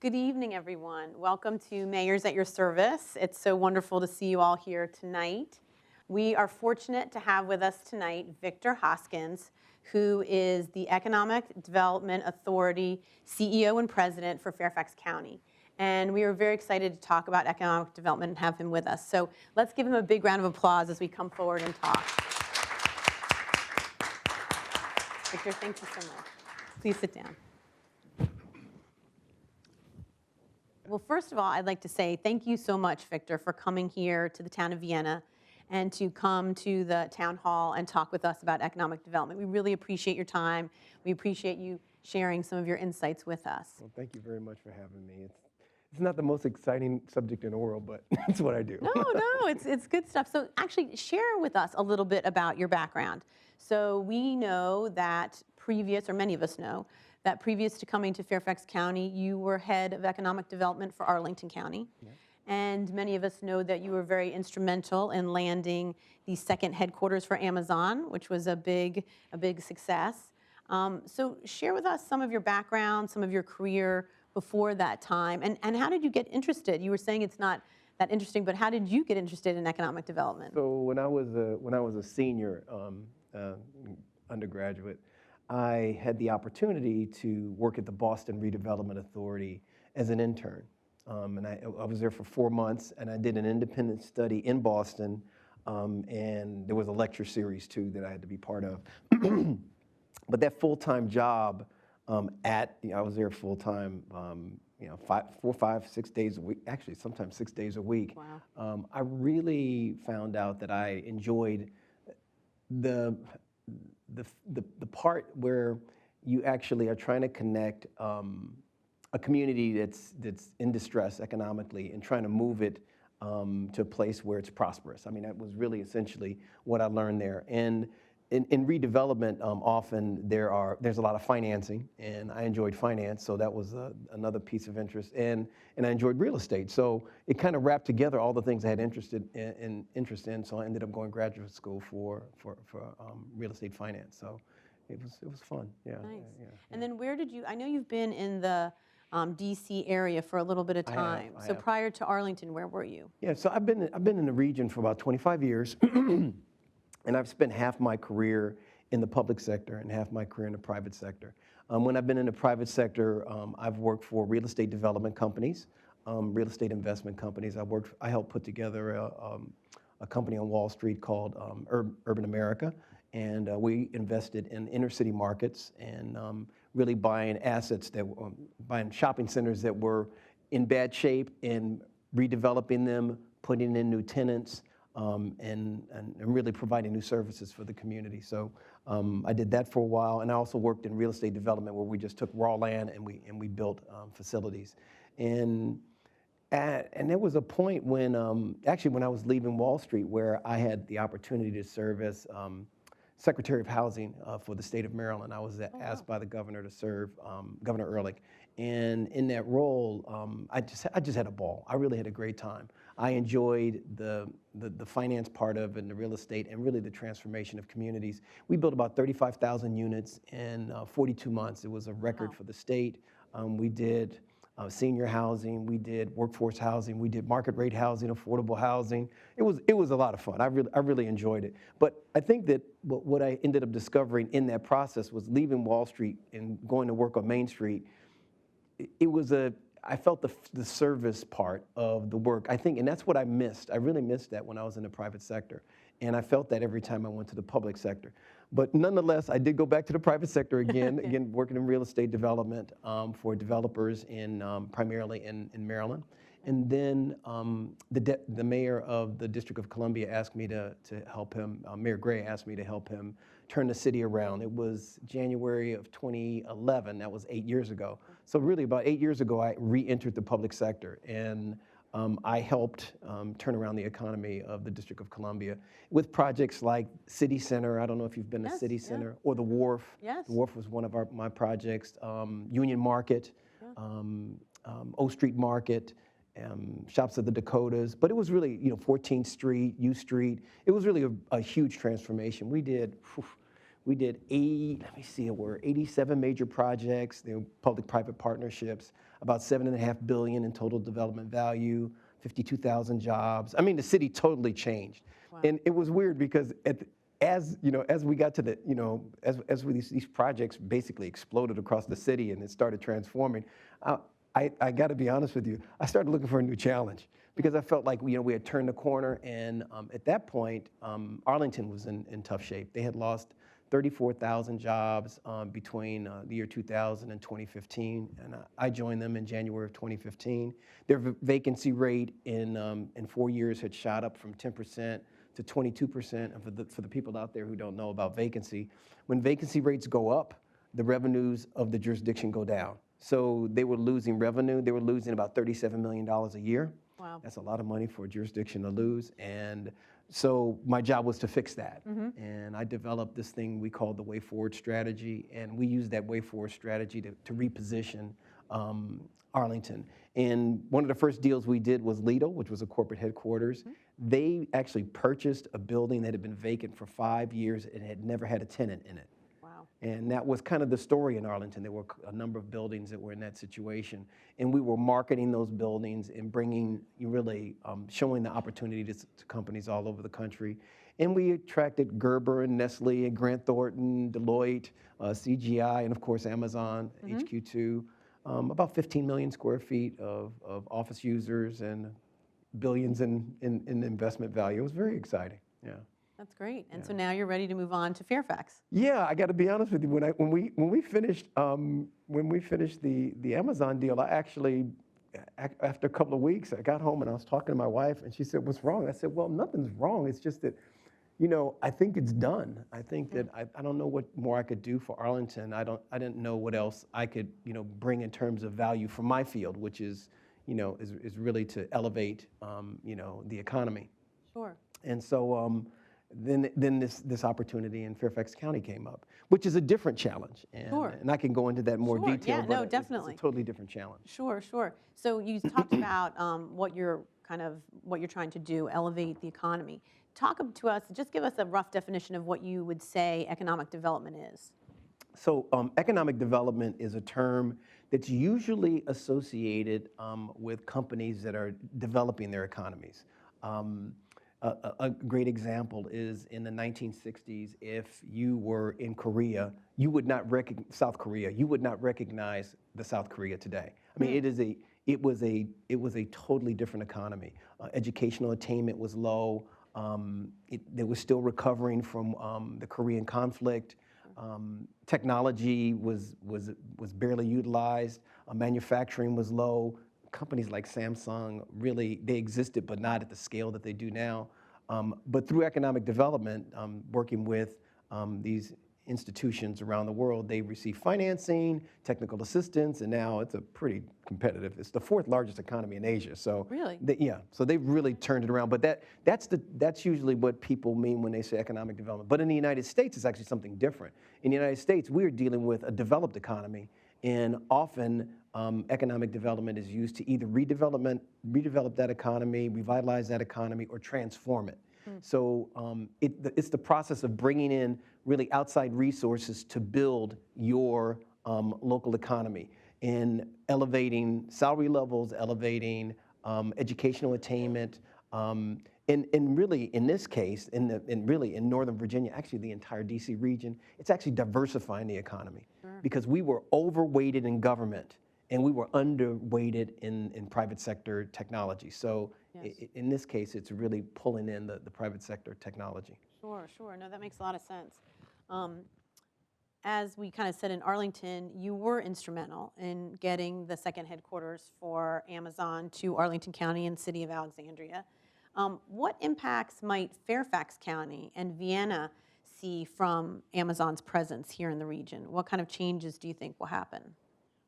Good evening, everyone. Welcome to Mayors at Your Service. It's so wonderful to see you all here tonight. We are fortunate to have with us tonight Victor Hoskins, who is the Economic Development Authority CEO and President for Fairfax County. And we are very excited to talk about economic development and have him with us. So let's give him a big round of applause as we come forward and talk. Victor, thank you so much. Please sit down. Well, first of all, I'd like to say thank you so much, Victor, for coming here to the town of Vienna and to come to the town hall and talk with us about economic development. We really appreciate your time. We appreciate you sharing some of your insights with us. Well, thank you very much for having me. It's not the most exciting subject in the world, but it's what I do. No, it's good stuff. So actually, share with us a little bit about your background. So we know that many of us know, that previous to coming to Fairfax County, you were head of economic development for Arlington County. Yeah. And many of us know that you were very instrumental in landing the second headquarters for Amazon, which was a big success. So share with us some of your background, some of your career before that time, and how did you get interested? You were saying it's not that interesting, but how did you get interested in economic development? So when I was a senior undergraduate, I had the opportunity to work at the Boston Redevelopment Authority as an intern. And I was there for 4 months, and I did an independent study in Boston, and there was a lecture series, too, that I had to be part of. But that full-time job I was there full-time, 4, 5, 6 days a week, actually sometimes 6 days a week. Wow. I really found out that I enjoyed the part where you actually are trying to connect a community that's in distress economically and trying to move it to a place where it's prosperous. I mean, that was really essentially what I learned there. And in redevelopment, often there's a lot of financing, and I enjoyed finance, so that was another piece of interest. And I enjoyed real estate, so it kind of wrapped together all the things I had interest in. So I ended up going to graduate school for real estate finance. So it was fun. Yeah. Nice. Yeah. And then I know you've been in the DC area for a little bit of time. I So have. Prior to Arlington, where were you? Yeah. So I've been in the region for about 25 years. And I've spent half my career in the public sector and half my career in the private sector. When I've been in the private sector, I've worked for real estate development companies, real estate investment companies. I helped put together a company on Wall Street called Urban America, and we invested in inner city markets and really buying buying shopping centers that were in bad shape and redeveloping them, putting in new tenants, and really providing new services for the community. So I did that for a while, and I also worked in real estate development where we just took raw land and we built facilities. And there was a point when I was leaving Wall Street where I had the opportunity to serve as Secretary of Housing for the state of Maryland. I was asked by the governor to serve, Governor Ehrlich. And in that role, I just had a ball. I really had a great time. I enjoyed the finance part of it and the real estate and really the transformation of communities. We built about 35,000 units in 42 months. It was a record for the state. We did senior housing, we did workforce housing, we did market rate housing, affordable housing. It was a lot of fun. I really enjoyed it. But I think that what I ended up discovering in that process was leaving Wall Street and going to work on Main Street. I felt the service part of the work, I think, and that's what I missed. I really missed that when I was in the private sector. And I felt that every time I went to the public sector. But nonetheless, I did go back to the private sector again, again working in real estate development for developers primarily in Maryland. And then the mayor of the District of Columbia asked me to help him, Mayor Gray asked me to help him turn the city around. It was January of 2011, that was 8 years ago. So really about 8 years ago, I re-entered the public sector, and I helped turn around the economy of the District of Columbia with projects like City Center. I don't know if you've been to City Center, or the Wharf. Yes. The Wharf was one of my projects. Union Market, O Street Market, Shops of the Dakotas. But it was really, 14th Street, U Street. It was really a huge transformation. We did We did let me see, we're 87 major projects, public-private partnerships, about $7.5 billion in total development value, 52,000 jobs. I mean, the city totally changed. Wow. And it was weird because as we got to these projects basically exploded across the city and it started transforming, I got to be honest with you, I started looking for a new challenge because I felt like we had turned the corner, and at that point, Arlington was in tough shape. They had lost 34,000 jobs between the year 2000 and 2015, and I joined them in January of 2015. Their vacancy rate in 4 years had shot up from 10% to 22%. And for the people out there who don't know about vacancy, when vacancy rates go up, the revenues of the jurisdiction go down. So they were losing revenue. They were losing about $37 million a year. Wow. That's a lot of money for a jurisdiction to lose. And so my job was to fix that. And I developed this thing we called the Way Forward strategy. And we used that Way Forward strategy to reposition Arlington. And one of the first deals we did was Lidl, which was a corporate headquarters. They actually purchased a building that had been vacant for 5 years and had never had a tenant in it. Wow. And that was kind of the story in Arlington. There were a number of buildings that were in that situation. And we were marketing those buildings and showing the opportunity to companies all over the country. And we attracted Gerber and Nestle and Grant Thornton, Deloitte, CGI, and of course Amazon, HQ2. About 15 million square feet of office users and billions in investment value. It was very exciting. Yeah. That's great. And so now you're ready to move on to Fairfax. Yeah, I got to be honest with you. When we finished the Amazon deal, I actually, after a couple of weeks, I got home and I was talking to my wife, and she said, "What's wrong?" I said, "Well, nothing's wrong. It's just that, I think it's done. I think that I don't know what more I could do for Arlington. I didn't know what else I could bring in terms of value for my field, which is really to elevate the economy." Sure. And so then this opportunity in Fairfax County came up, which is a different challenge. And, Sure. And I can go into that in more Sure. detail. Yeah, but no, it's definitely. a totally different challenge. Sure, sure. So you talked about what you're trying to do, elevate the economy. Talk to us, just give us a rough definition of what you would say economic development is. So economic development is a term that's usually associated with companies that are developing their economies. A great example is in the 1960s, if you were in Korea, you would not South Korea, you would not recognize the South Korea today. I mean, it was a totally different economy. Educational attainment was low. They were still recovering from the Korean conflict. Technology was barely utilized. Manufacturing was low. Companies like Samsung, really, they existed, but not at the scale that they do now. But through economic development, working with these institutions around the world, they receive financing, technical assistance, and now it's a pretty competitive. It's the 4th largest economy in Asia. So really, so they've really turned it around. But that's usually what people mean when they say economic development. But in the United States, it's actually something different. In the United States, we are dealing with a developed economy, and often economic development is used to either redevelop that economy, revitalize that economy, or transform it. So it's the process of bringing in really outside resources to build your local economy and elevating salary levels, elevating educational attainment, and really in this case, in Northern Virginia, actually the entire DC region, it's actually diversifying the economy. Because we were overweighted in government and we were underweighted in private sector technology. So in this case, it's really pulling in the private sector technology. Sure, sure. No, that makes a lot of sense. As we kind of said in Arlington, you were instrumental in getting the second headquarters for Amazon to Arlington County and City of Alexandria. What impacts might Fairfax County and Vienna see from Amazon's presence here in the region? What kind of changes do you think will happen?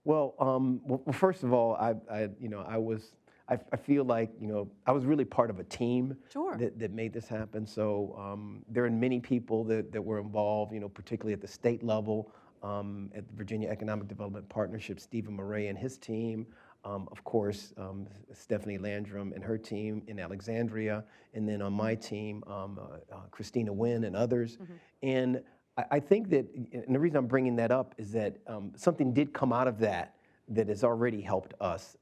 Well, first of all, I feel like I was really part of a team that made this happen. So there are many people that were involved, particularly at the state level, at the Virginia Economic Development Partnership, Stephen Murray and his team. Of course, Stephanie Landrum and her team in Alexandria, and then on my team, Christina Wynn and others. And I think that, and the reason I'm bringing that up is that something did come out of that that has already helped us,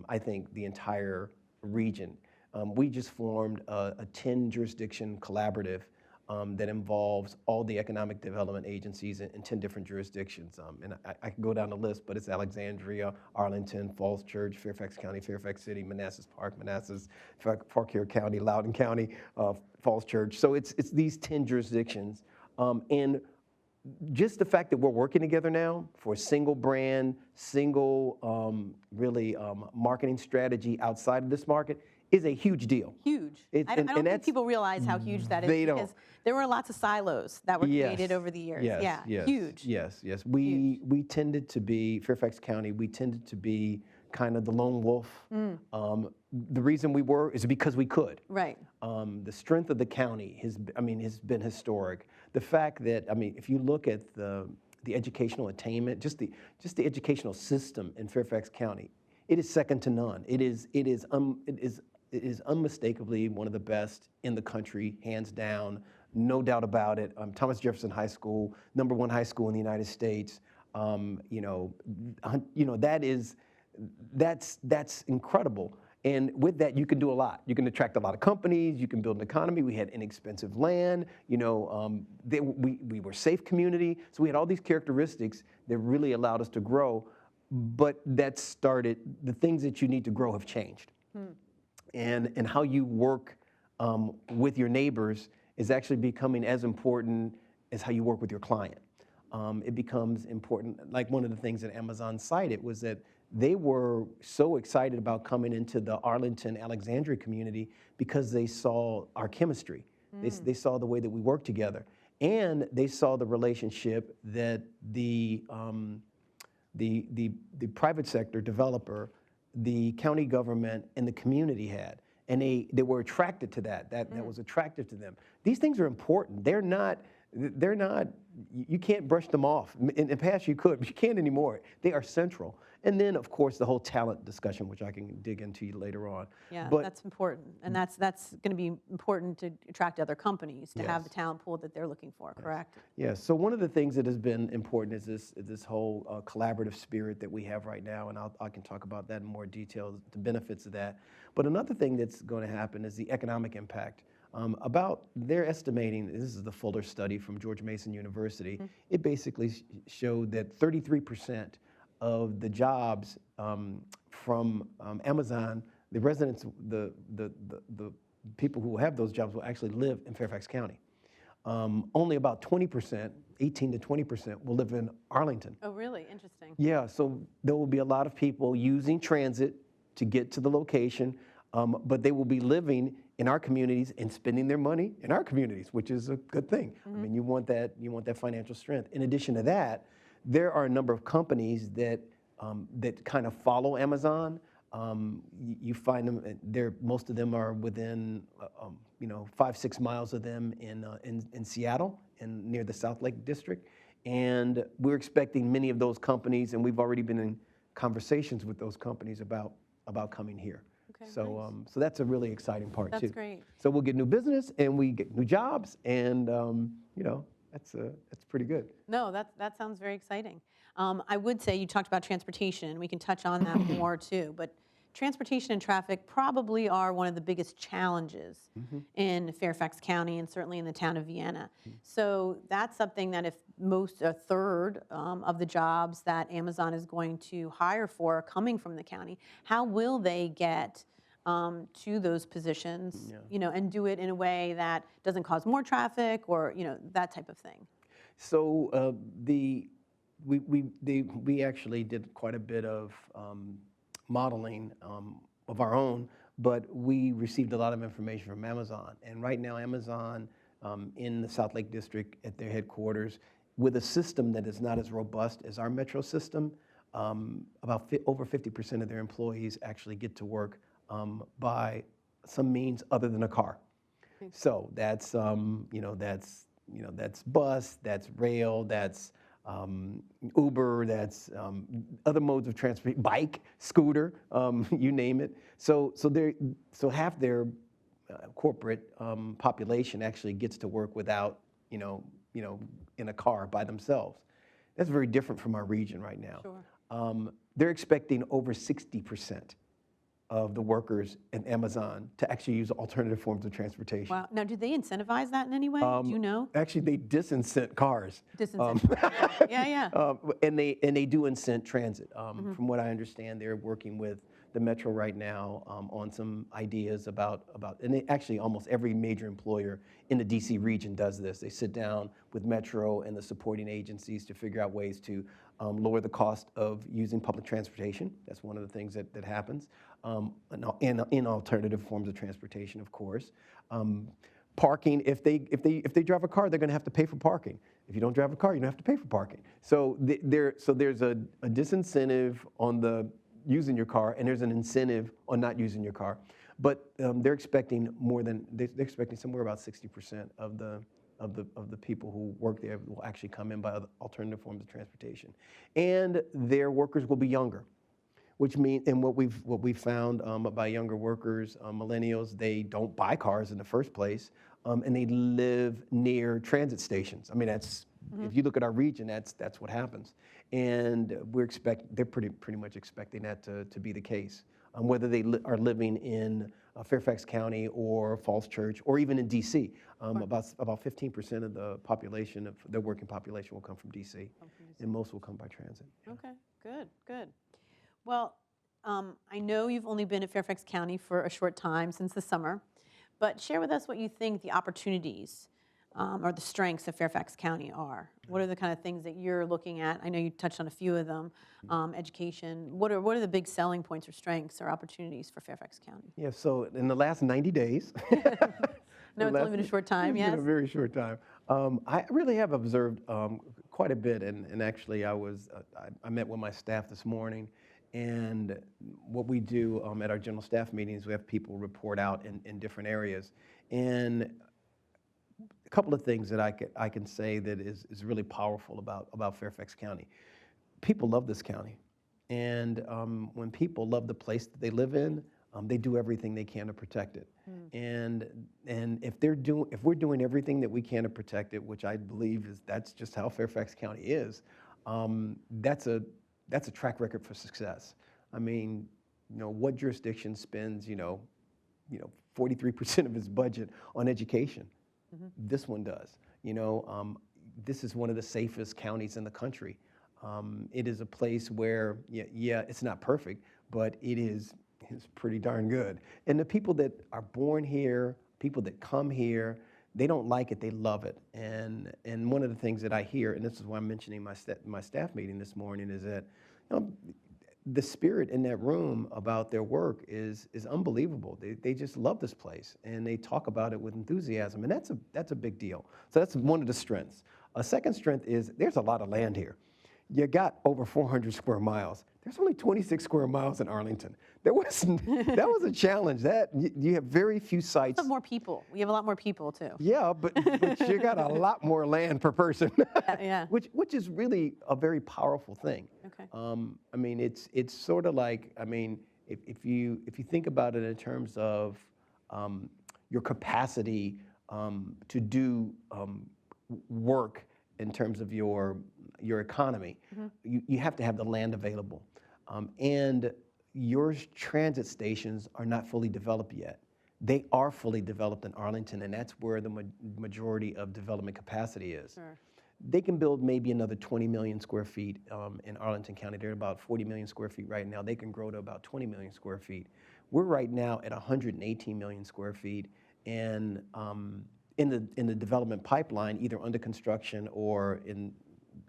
I think, the entire region. We just formed a 10 jurisdiction collaborative that involves all the economic development agencies in 10 different jurisdictions. And I can go down the list, but it's Alexandria, Arlington, Falls Church, Fairfax County, Fairfax City, Manassas Park, Manassas, Fauquier County, Loudoun County, Falls Church. So it's these 10 jurisdictions. And just the fact that we're working together now for a single brand, single really marketing strategy outside of this market is a huge deal. Huge. I don't think people realize how huge that is, they because don't. there were lots of silos that were created over the years. Yes, yes, huge. Yes. We tended to be, Fairfax County, we tended to be kind of the lone wolf. The reason we were is because we could. Right. The strength of the county has been historic. The fact that, if you look at the educational attainment, just the educational system in Fairfax County, it is second to none. It is unmistakably one of the best in the country, hands down, no doubt about it. Thomas Jefferson High School, #1 high school in the United States. That's incredible. And with that, you can do a lot. You can attract a lot of companies. You can build an economy. We had inexpensive land. We were a safe community. So we had all these characteristics that really allowed us to grow. But that started, the things that you need to grow have changed. And how you work with your neighbors is actually becoming as important as how you work with your client. It becomes important. Like one of the things that Amazon cited was that they were so excited about coming into the Arlington, Alexandria community because they saw our chemistry. They saw the way that we work together. And they saw the relationship that the private sector developer, the county government, and the community had. And they were attracted to that. That was attractive to them. These things are important. They're not, you can't brush them off. In the past you could, but you can't anymore. They are central. And then, of course, the whole talent discussion, which I can dig into later on. Yeah, but, that's important. And that's going to be important to attract other companies, to have the talent pool that they're looking for, correct? Yes. So one of the things that has been important is this whole collaborative spirit that we have right now, and I can talk about that in more detail, the benefits of that. But another thing that's going to happen is the economic impact. They're estimating, this is the Fuller study from George Mason University, it basically showed that 33% of the jobs from Amazon, the residents, the people who have those jobs will actually live in Fairfax County. Only about 20%, 18 to 20%, will live in Arlington. Oh, really? Interesting. Yeah, so there will be a lot of people using transit to get to the location, but they will be living in our communities and spending their money in our communities, which is a good thing. You want that financial strength. In addition to that, there are a number of companies that kind of follow Amazon. You find them most of them are within 5-6 miles of them in Seattle and near the South Lake District. And we're expecting many of those companies, and we've already been in conversations with those companies about coming here. Okay, so nice. so that's a really exciting part too. That's great. So we'll get new business and we get new jobs, and that's pretty good. No, that sounds very exciting. I would say you talked about transportation. We can touch on that more too, but transportation and traffic probably are one of the biggest challenges in Fairfax County and certainly in the town of Vienna. So that's something that if a third of the jobs that Amazon is going to hire for are coming from the county, how will they get to those positions, and do it in a way that doesn't cause more traffic or, that type of thing? So we actually did quite a bit of modeling of our own, but we received a lot of information from Amazon. And right now, Amazon in the South Lake District at their headquarters, with a system that is not as robust as our metro system, over 50% of their employees actually get to work by some means other than a car. So that's that's bus, that's rail, that's Uber, that's other modes of transport, bike, scooter, you name it. So half their corporate population actually gets to work without in a car by themselves. That's very different from our region right now. Sure. They're expecting over 60% of the workers in Amazon to actually use alternative forms of transportation. Wow. Now, do they incentivize that in any way? Do you know? Actually, they disincent cars. Disincentive. Yeah. And they do incent transit. From what I understand, they're working with the Metro right now on some ideas about, and actually almost every major employer in the DC region does this. They sit down with Metro and the supporting agencies to figure out ways to lower the cost of using public transportation. That's one of the things that happens. In alternative forms of transportation, of course. Parking, if they drive a car, they're going to have to pay for parking. If you don't drive a car, you don't have to pay for parking. So there's a disincentive on the using your car, and there's an incentive on not using your car. But they're expecting they're expecting somewhere about 60% of the people who work there will actually come in by alternative forms of transportation, and their workers will be younger. Which means, and what we've found by younger workers, millennials, they don't buy cars in the first place, and they live near transit stations. I mean, that's if you look at our region, that's what happens, and they're pretty much expecting that to be the case, whether they are living in Fairfax County or Falls Church or even in DC. About 15% of the population of the working population will come from DC, and most will come by transit. Okay, good. Well, I know you've only been at Fairfax County for a short time, since the summer, but share with us what you think the opportunities or the strengths of Fairfax County are. What are the kind of things that you're looking at? I know you touched on a few of them. Education. What are the big selling points or strengths or opportunities for Fairfax County? Yeah, so in the last 90 days, No, it's only been a short time, it's yes? been a very short time. I really have observed quite a bit, and actually I met with my staff this morning, and what we do at our general staff meetings, we have people report out in different areas. And a couple of things that I can say that is really powerful about Fairfax County. People love this county, and when people love the place that they live in, they do everything they can to protect it. And if we're doing everything that we can to protect it, which I believe that's just how Fairfax County is, that's a track record for success. I mean, what jurisdiction spends 43% of its budget on education? This one does. This is one of the safest counties in the country. It is a place where, it's not perfect, but it's pretty darn good. And the people that are born here, people that come here, they don't like it, they love it. And one of the things that I hear, and this is why I'm mentioning my staff meeting this morning, is that the spirit in that room about their work is unbelievable. They just love this place, and they talk about it with enthusiasm, and that's a big deal. So that's one of the strengths. A second strength is there's a lot of land here. You got over 400 square miles. There's only 26 square miles in Arlington. That was a challenge. You have very few sites. More people. We have a lot more people too. Yeah, but you got a lot more land per person. Yeah. Which is really a very powerful thing. Okay. I mean, it's sort of like, if you think about it in terms of your capacity to do work in terms of your economy, you have to have the land available. And your transit stations are not fully developed yet. They are fully developed in Arlington, and that's where the majority of development capacity is. Sure. They can build maybe another 20 million square feet in Arlington County. They're about 40 million square feet right now. They can grow to about 20 million square feet. We're right now at 118 million square feet, and in the development pipeline, either under construction or in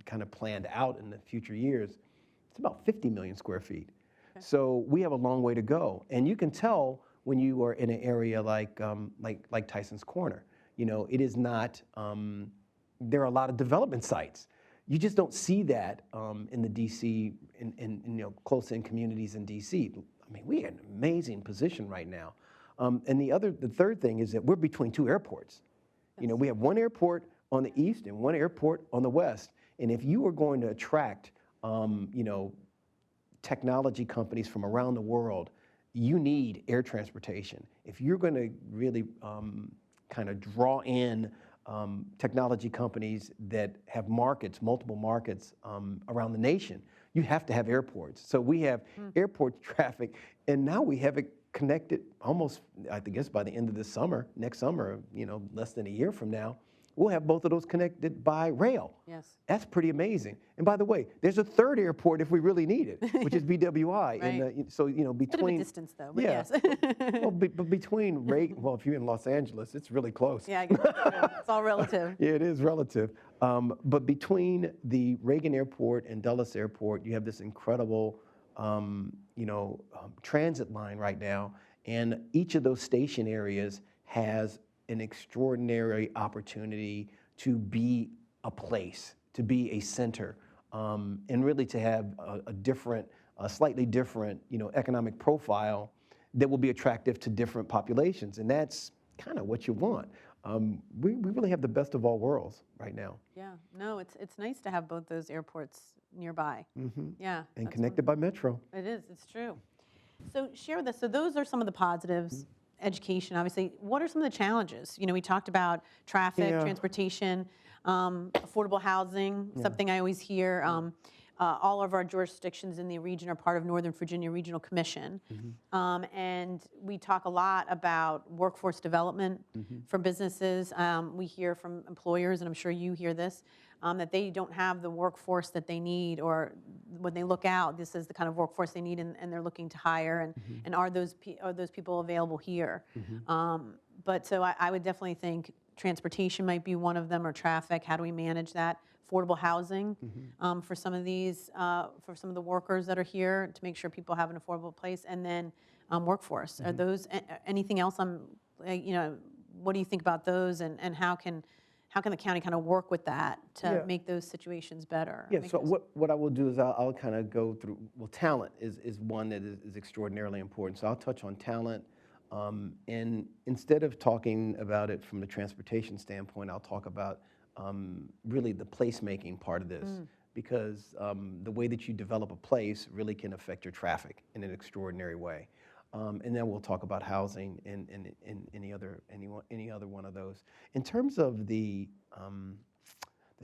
kind of planned out in the future years, it's about 50 million square feet. Okay. So we have a long way to go, and you can tell when you are in an area like Tyson's Corner. It is not. There are a lot of development sites. You just don't see that in the DC, in close-in communities in DC. I mean, we're in an amazing position right now. And the third thing is that we're between two airports. We have one airport on the east and one airport on the west. And if you are going to attract, technology companies from around the world, you need air transportation. If you're going to really kind of draw in technology companies that have markets, multiple markets around the nation, you have to have airports. So we have airport traffic, and now we have it connected almost, I guess, by the end of this summer, next summer, less than a year from now, we'll have both of those connected by rail. Yes. That's pretty amazing. And by the way, there's a third airport if we really need it, which is BWI. Right. And so, between... Bit of a distance, though, but yeah. yes. Well, but between well, if you're in Los Angeles, it's really close. Yeah, I guess it's all relative. Yeah, it is relative. But between the Reagan Airport and Dulles Airport, you have this incredible, transit line right now. And each of those station areas has an extraordinary opportunity to be a place, to be a center, and really to have a slightly different, economic profile that will be attractive to different populations. And that's kind of what you want. We really have the best of all worlds right now. Yeah, no, it's nice to have both those airports nearby. Mm-hmm. Yeah. And connected by metro. It is, it's true. So share with us, so those are some of the positives, education, obviously. What are some of the challenges? We talked about traffic, transportation, affordable housing, something I always hear. All of our jurisdictions in the region are part of Northern Virginia Regional Commission. And we talk a lot about workforce development for businesses. We hear from employers, and I'm sure you hear this, that they don't have the workforce that they need, or when they look out, this is the kind of workforce they need, and they're looking to hire, and are those people available here? But so I would definitely think transportation might be one of them, or traffic. How do we manage that? Affordable housing for some of these, for some of the workers that are here, to make sure people have an affordable place, and then workforce. Are those anything else? What do you think about those, and how can the county kind of work with that to make those situations better? Yeah, so what I will do is I'll kind of go through, well, talent is one that is extraordinarily important. So I'll touch on talent, and instead of talking about it from the transportation standpoint, I'll talk about really the placemaking part of this, because the way that you develop a place really can affect your traffic in an extraordinary way. And then we'll talk about housing and any other one of those. In terms of the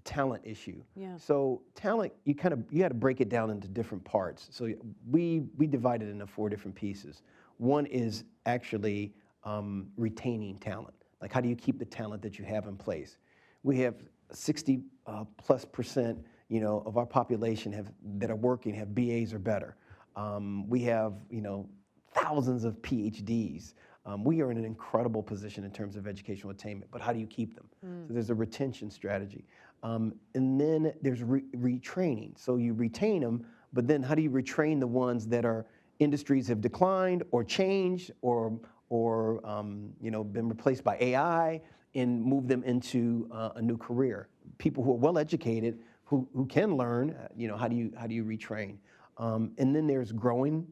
talent issue, so talent, you got to break it down into different parts. So we divide it into 4 different pieces. One is actually retaining talent. Like, how do you keep the talent that you have in place? We have 60+% of our population that are working have BAs or better. We have thousands of PhDs. We are in an incredible position in terms of educational attainment, but how do you keep them? So there's a retention strategy. And then there's retraining. So you retain them, but then how do you retrain the ones that are industries have declined or changed or been replaced by AI, and move them into a new career? People who are well educated, who can learn, how do you retrain? And then there's growing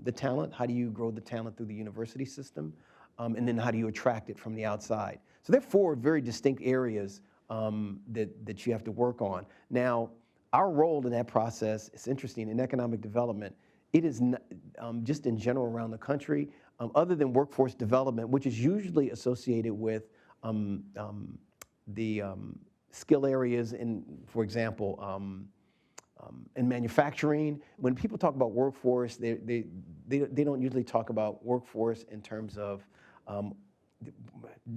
the talent. How do you grow the talent through the university system? And then how do you attract it from the outside? So there are 4 very distinct areas that you have to work on. Now, our role in that process is interesting. In economic development, it is not, just in general around the country, other than workforce development, which is usually associated with the skill areas in, for example, in manufacturing. When people talk about workforce, they don't usually talk about workforce in terms of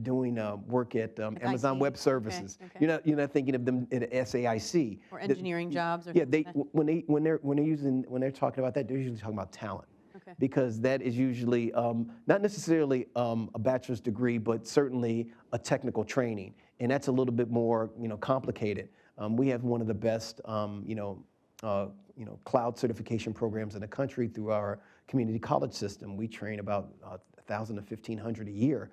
doing work at Amazon IT. Web Services. Okay. You're not thinking of them at SAIC. Or engineering jobs. Or yeah, when they're talking about that, they're usually talking about talent. Okay. Because that is usually not necessarily a bachelor's degree, but certainly a technical training, and that's a little bit more complicated. We have one of the best cloud certification programs in the country through our community college system. We train about 1,000 to 1,500 a year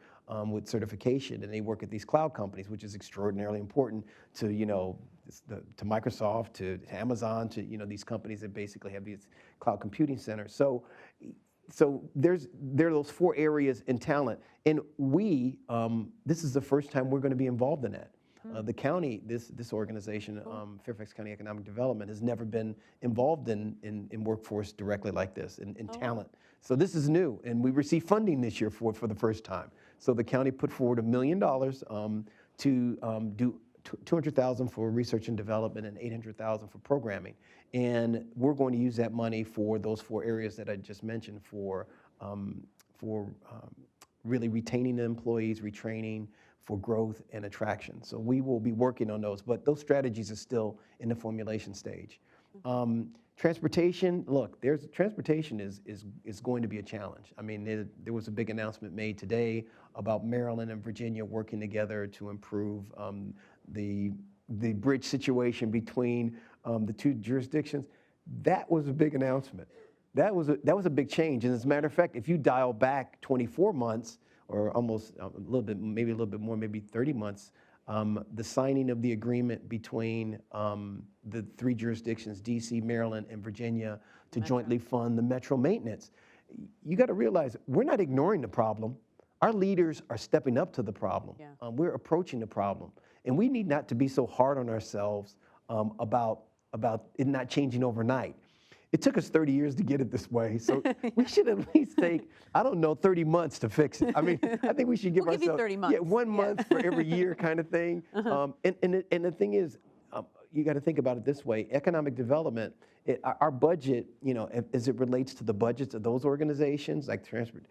with certification, and they work at these cloud companies, which is extraordinarily important to to Microsoft, to Amazon, to these companies that basically have these cloud computing centers. So there are those 4 areas in talent, and this is the first time we're going to be involved in that. The county, this organization, Fairfax County Economic Development, has never been involved in workforce directly like this, in talent. So this is new, and we received funding this year for the first time. So the county put forward $1 million to do 200,000 for research and development and 800,000 for programming. And we're going to use that money for those 4 areas that I just mentioned for really retaining the employees, retraining, for growth and attraction. So we will be working on those, but those strategies are still in the formulation stage. Transportation, look, transportation is going to be a challenge. I mean, there was a big announcement made today about Maryland and Virginia working together to improve the bridge situation between the 2 jurisdictions. That was a big announcement. That was a big change. And as a matter of fact, if you dial back 24 months, or almost a little bit, maybe a little bit more, maybe 30 months, the signing of the agreement between the 3 jurisdictions, DC, Maryland, and Virginia, to jointly fund the metro maintenance. You got to realize we're not ignoring the problem. Our leaders are stepping up to the problem. Yeah. We're approaching the problem. And we need not to be so hard on ourselves about it not changing overnight. It took us 30 years to get it this way, so we should at least take, I don't know, 30 months to fix it. I mean, I think we should give ourselves, you 30 months. 1 month for every year kind of thing. And the thing is, you got to think about it this way: economic development, our budget, as it relates to the budgets of those organizations, like transport,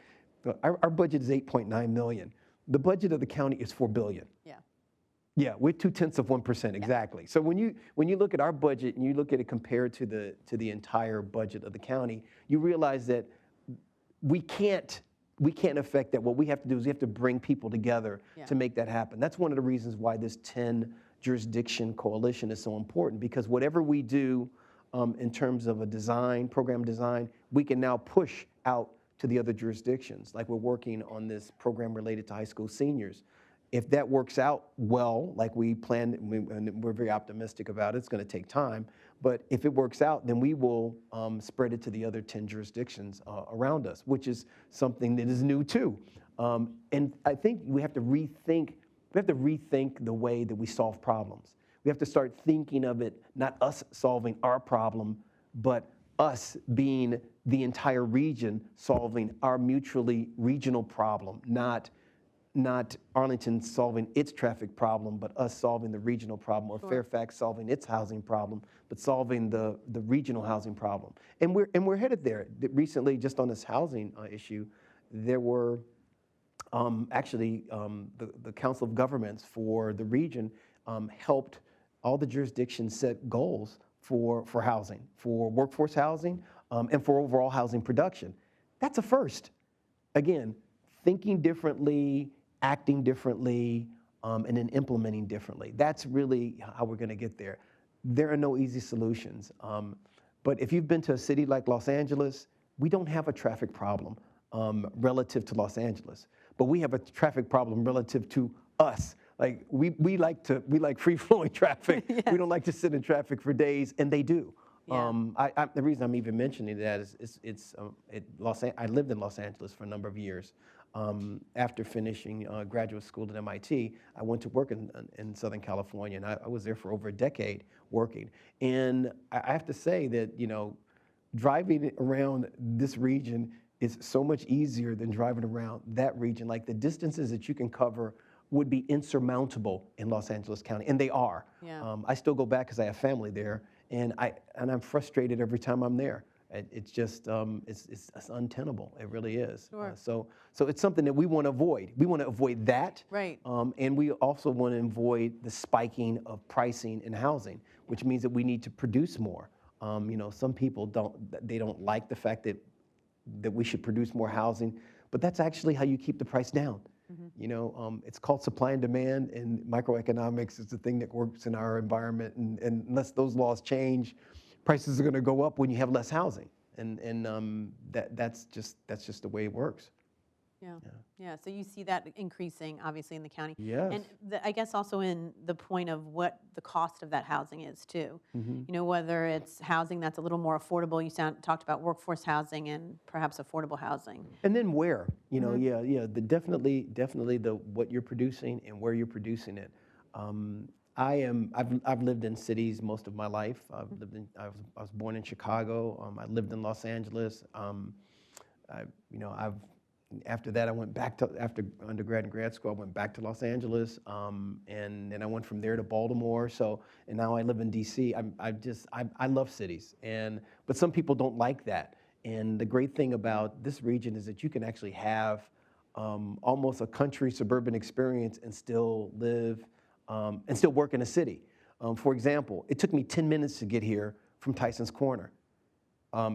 our budget is $8.9 million. The budget of the county is $4 billion. Yeah. Yeah, we're 0.2%, exactly. So when you look at our budget and you look at it compared to the entire budget of the county, you realize that we can't affect that. What we have to do is we have to bring people together to make that happen. That's one of the reasons why this 10 jurisdiction coalition is so important, because whatever we do in terms of a program design, we can now push out to the other jurisdictions. Like we're working on this program related to high school seniors. If that works out well, like we planned, and we're very optimistic about it, it's going to take time, but if it works out, then we will spread it to the other 10 jurisdictions around us, which is something that is new too. And I think we have to rethink the way that we solve problems. We have to start thinking of it, not us solving our problem, but us being the entire region solving our mutually regional problem, not Arlington solving its traffic problem, but us solving the regional problem, or Fairfax solving its housing problem, but solving the regional housing problem. And we're headed there. Recently, just on this housing issue, there were the Council of Governments for the region helped all the jurisdictions set goals for housing, for workforce housing, and for overall housing production. That's a first. Again, thinking differently, acting differently, and then implementing differently. That's really how we're going to get there. There are no easy solutions. But if you've been to a city like Los Angeles, we don't have a traffic problem relative to Los Angeles, but we have a traffic problem relative to us. Like we like free-flowing traffic. Yes. We don't like to sit in traffic for days, and they do. Yeah. The reason I'm even mentioning that is I lived in Los Angeles for a number of years. After finishing graduate school at MIT, I went to work in Southern California, and I was there for over a decade working. And I have to say that, driving around this region is so much easier than driving around that region. Like the distances that you can cover would be insurmountable in Los Angeles County, and they are. Yeah. I still go back because I have family there, and I'm frustrated every time I'm there. It's just it's untenable. It really is. Sure. So it's something that we want to avoid. We want to avoid that. Right. And we also want to avoid the spiking of pricing in housing, which means that we need to produce more. Some people don't like the fact that we should produce more housing, but that's actually how you keep the price down. Mm-hmm. It's called supply and demand, and microeconomics is the thing that works in our environment. And unless those laws change, prices are going to go up when you have less housing, and that's just the way it works. Yeah. So you see that increasing, obviously, in the county. Yes. And I guess also in the point of what the cost of that housing is too. Mm-hmm. Whether it's housing that's a little more affordable. You talked about workforce housing and perhaps affordable housing. And then where? Mm-hmm. Definitely the what you're producing and where you're producing it. I've lived in cities most of my life. I was born in Chicago. I lived in Los Angeles. I've after that, I went back to, after undergrad and grad school, I went back to Los Angeles, and then I went from there to Baltimore. So, and now I live in DC. I love cities, but some people don't like that. And the great thing about this region is that you can actually have almost a country suburban experience and still live and still work in a city. For example, it took me 10 minutes to get here from Tyson's Corner.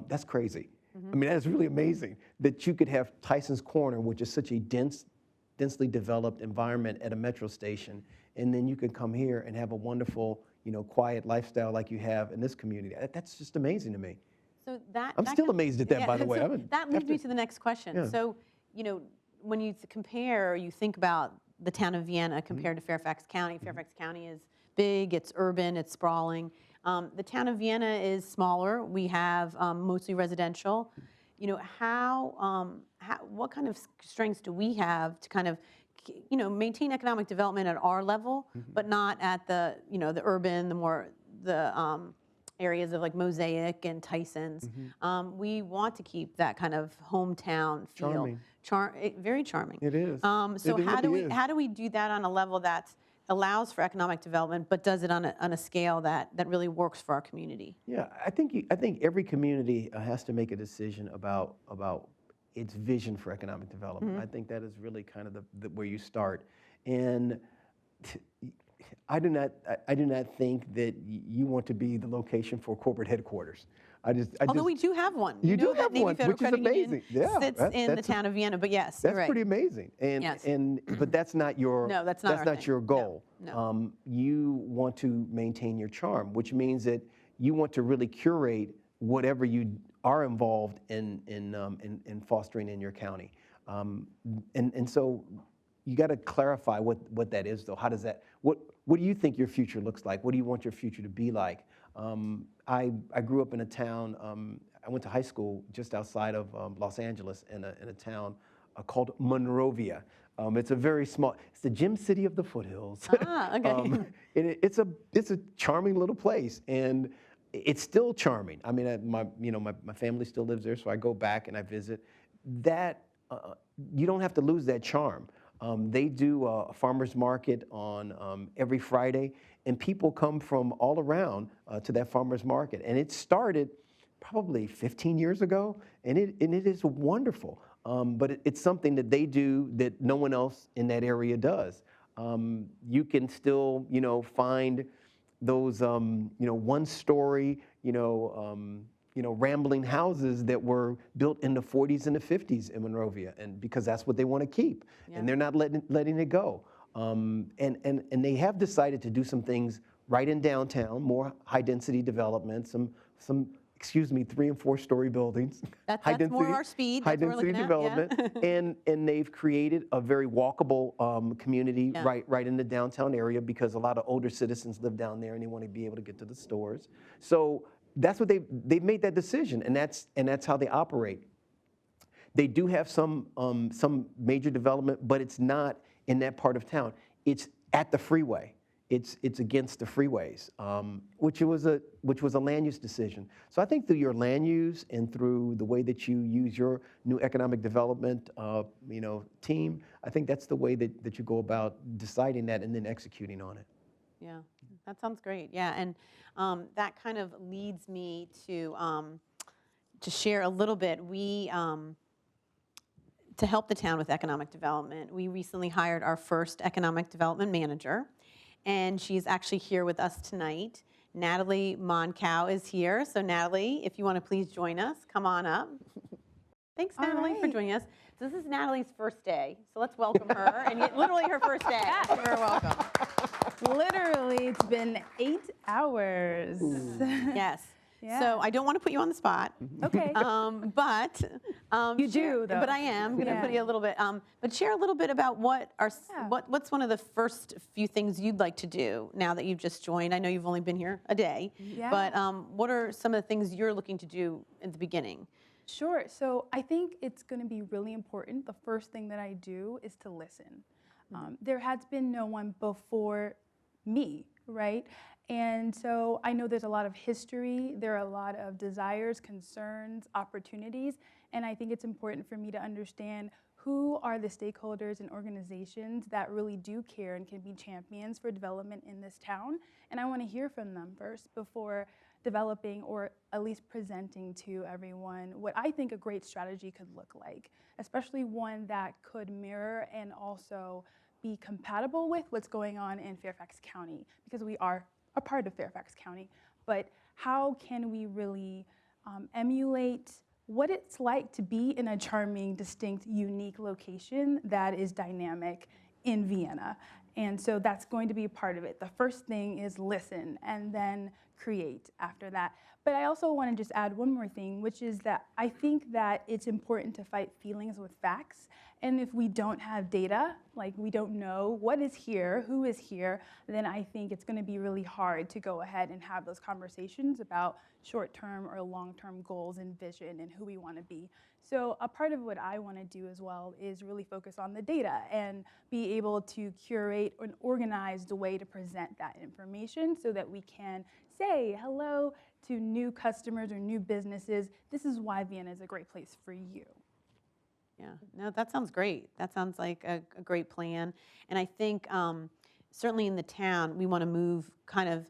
That's crazy. I mean, that is really amazing that you could have Tyson's Corner, which is such a densely developed environment at a metro station, and then you can come here and have a wonderful, quiet lifestyle like you have in this community. That's just amazing to me. So I'm still amazed at that, by the way. So that leads me to the next question. Yeah. So, when you compare, or you think about the town of Vienna compared to Fairfax County, Fairfax County is big, it's urban, it's sprawling. The town of Vienna is smaller. We have mostly residential. What kind of strengths do we have to kind of, maintain economic development at our level, but not at the, the urban, the areas of like Mosaic and Tyson's. We want to keep that kind of hometown feel. Very charming. It is. So how do we do that on a level that allows for economic development, but does it on a scale that really works for our community? Yeah, I think every community has to make a decision about its vision for economic development. I think that is really kind of the where you start. And I do not think that you want to be the location for corporate headquarters. Although we do have one. You do have Navy one, Federal which is Credit Union amazing. Yeah, sits in the town of Vienna, but yes, you're that's right. pretty amazing. But that's not your No, that's not our thing. your goal. No. You want to maintain your charm, which means that you want to really curate whatever you are involved in fostering in your county. And so you got to clarify what that is, though. How does that? What do you think your future looks like? What do you want your future to be like? I grew up in a town. I went to high school just outside of Los Angeles in a town called Monrovia. It's a very small. It's the Gem City of the foothills. Ah, okay. It's a charming little place, and it's still charming. I mean, my family still lives there, so I go back and I visit. That you don't have to lose that charm. They do a farmer's market on every Friday, and people come from all around to that farmer's market. And it started probably 15 years ago, and it is wonderful. But it's something that they do that no one else in that area does. You can still, find those, one-story, rambling houses that were built in the 40s and the 50s in Monrovia, and because that's what they want to keep, and they're not letting it go. And they have decided to do some things right in downtown, more high-density development, some 3- and 4-story buildings. That's more our speed. High-density development, and they've created a very walkable community right in the downtown area, because a lot of older citizens live down there and they want to be able to get to the stores. So that's what they've made that decision, and that's how they operate. They do have some major development, but it's not in that part of town. It's at the freeway. It's against the freeways, which was a land use decision. So I think through your land use and through the way that you use your new economic development team, I think that's the way that you go about deciding that and then executing on it. Yeah, that sounds great. Yeah, and that kind of leads me to share a little bit. To help the town with economic development, we recently hired our first economic development manager, and she's actually here with us tonight. Natalie Moncow is here. So Natalie, if you want to please join us, come on up. Thanks, Natalie, for joining us. So this is Natalie's first day, so let's welcome her, and literally her first day. You're very welcome. Literally, it's been 8 hours. Yes. Yeah. So I don't want to put you on the spot. Okay. But you do, though. But I am going to put you a little bit. But share a little bit about what's one of the first few things you'd like to do now that you've just joined. I know you've only been here a day. Yeah. But what are some of the things you're looking to do at the beginning? Sure. So I think it's going to be really important. The first thing that I do is to listen. There has been no one before me, right? And so I know there's a lot of history, there are a lot of desires, concerns, opportunities, And I think it's important for me to understand who are the stakeholders and organizations that really do care and can be champions for development in this town. And I want to hear from them first before developing or at least presenting to everyone what I think a great strategy could look like, especially one that could mirror and also be compatible with what's going on in Fairfax County, because we are a part of Fairfax County. But how can we really emulate what it's like to be in a charming, distinct, unique location that is dynamic in Vienna? And so that's going to be a part of it. The first thing is listen and then create after that. But I also want to just add one more thing, which is that I think that it's important to fight feelings with facts. And if we don't have data, like we don't know what is here, who is here, then I think it's going to be really hard to go ahead and have those conversations about short-term or long-term goals and vision and who we want to be. So a part of what I want to do as well is really focus on the data and be able to curate an organized way to present that information so that we can say hello to new customers or new businesses. This is why Vienna is a great place for you. Yeah, no, that sounds great. That sounds like a great plan. And I think certainly in the town, we want to move kind of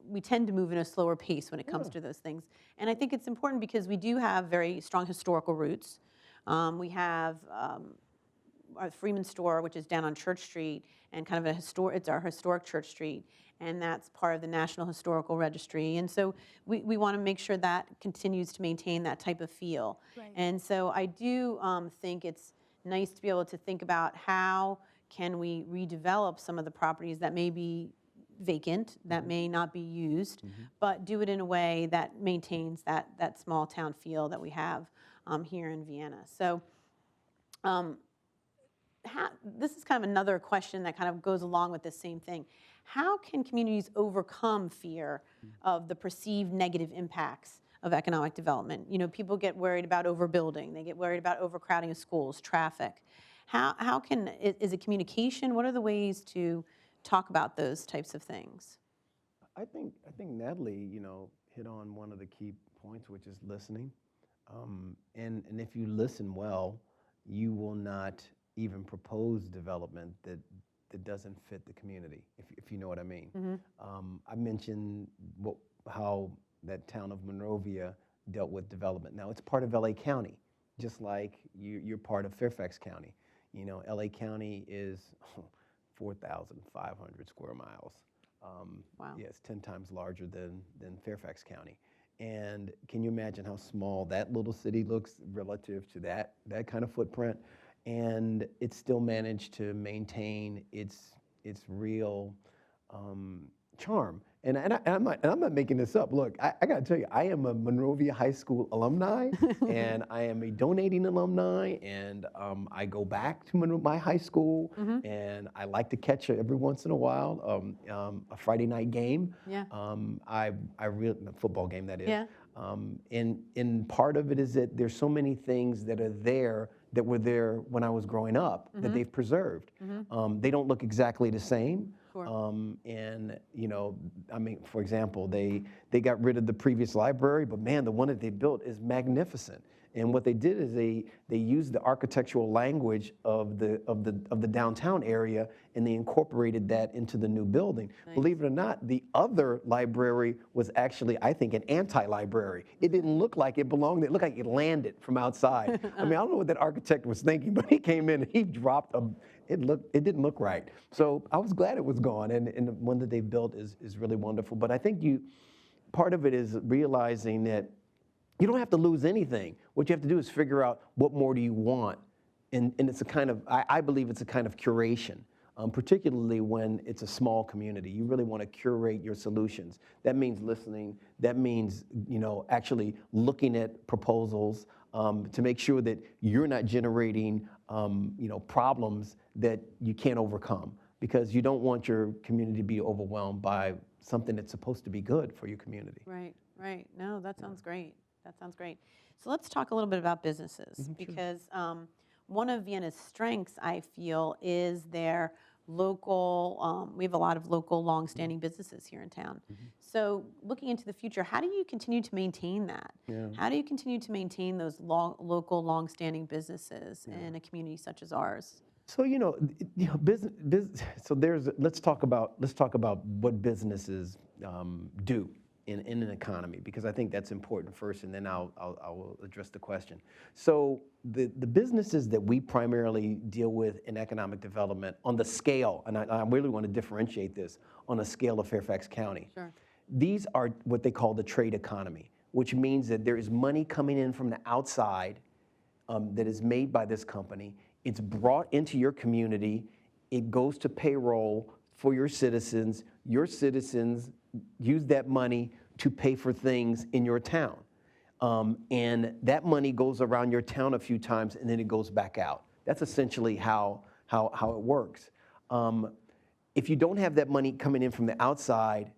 we tend to move in a slower pace when it comes to those things. And I think it's important because we do have very strong historical roots. We have our Freeman store, which is down on Church Street, and kind of it's our historic Church Street, and that's part of the National Historical Registry. And so we want to make sure that continues to maintain that type of feel. Right. And so I do think it's nice to be able to think about how can we redevelop some of the properties that may be vacant, that may not be used, but do it in a way that maintains that small town feel that we have here in Vienna. So this is kind of another question that kind of goes along with the same thing. How can communities overcome fear of the perceived negative impacts of economic development? You know, people get worried about overbuilding. They get worried about overcrowding of schools, traffic. Is it communication? What are the ways to talk about those types of things? I think Natalie, hit on one of the key points, which is listening. And if you listen well, you will not even propose development that doesn't fit the community, if you know what I mean. I mentioned how that town of Monrovia dealt with development. Now, it's part of LA County, just like you're part of Fairfax County. You know, LA County is 4,500 square miles. Wow. Yeah, it's 10 times larger than Fairfax County. And can you imagine how small that little city looks relative to that kind of footprint? And it still managed to maintain its real charm. And I'm not making this up. Look, I got to tell you, I am a Monrovia High School alumni, and I am a donating alumni, and I go back to my high school, and I like to catch every once in a while a Friday night game. Yeah. A football game, that is. Yeah. And part of it is that there's so many things that are there that were there when I was growing up that they've preserved. They don't look exactly the same. Sure. And I mean, for example, they got rid of the previous library, but man, the one that they built is magnificent. And what they did is they used the architectural language of the downtown area, and they incorporated that into the new building. Nice. Believe it or not, the other library was actually, I think, an anti-library. It didn't look like it belonged there. It looked like it landed from outside. I mean, I don't know what that architect was thinking, but he came in and he dropped it didn't look right. So I was glad it was gone, and the one that they built is really wonderful. But I think part of it is realizing that you don't have to lose anything. What you have to do is figure out what more do you want. And it's a kind of, I believe it's a kind of curation, particularly when it's a small community. You really want to curate your solutions. That means listening. That means, actually looking at proposals to make sure that you're not generating, problems that you can't overcome, because you don't want your community to be overwhelmed by something that's supposed to be good for your community. Right. No, that sounds great. That sounds great. So let's talk a little bit about businesses, because one of Vienna's strengths, I feel, is their local, we have a lot of local long-standing businesses here in town. So looking into the future, how do you continue to maintain that? Yeah. How do you continue to maintain those local long-standing businesses in a community such as ours? So business. So let's talk about what businesses do in an economy, because I think that's important first, and then I will address the question. So the businesses that we primarily deal with in economic development on the scale, and I really want to differentiate this on a scale of Fairfax County. Sure. These are what they call the trade economy, which means that there is money coming in from the outside that is made by this company. It's brought into your community. It goes to payroll for your citizens. Your citizens use that money to pay for things in your town. And that money goes around your town a few times, and then it goes back out. That's essentially how it works. If you don't have that money coming in from the outside,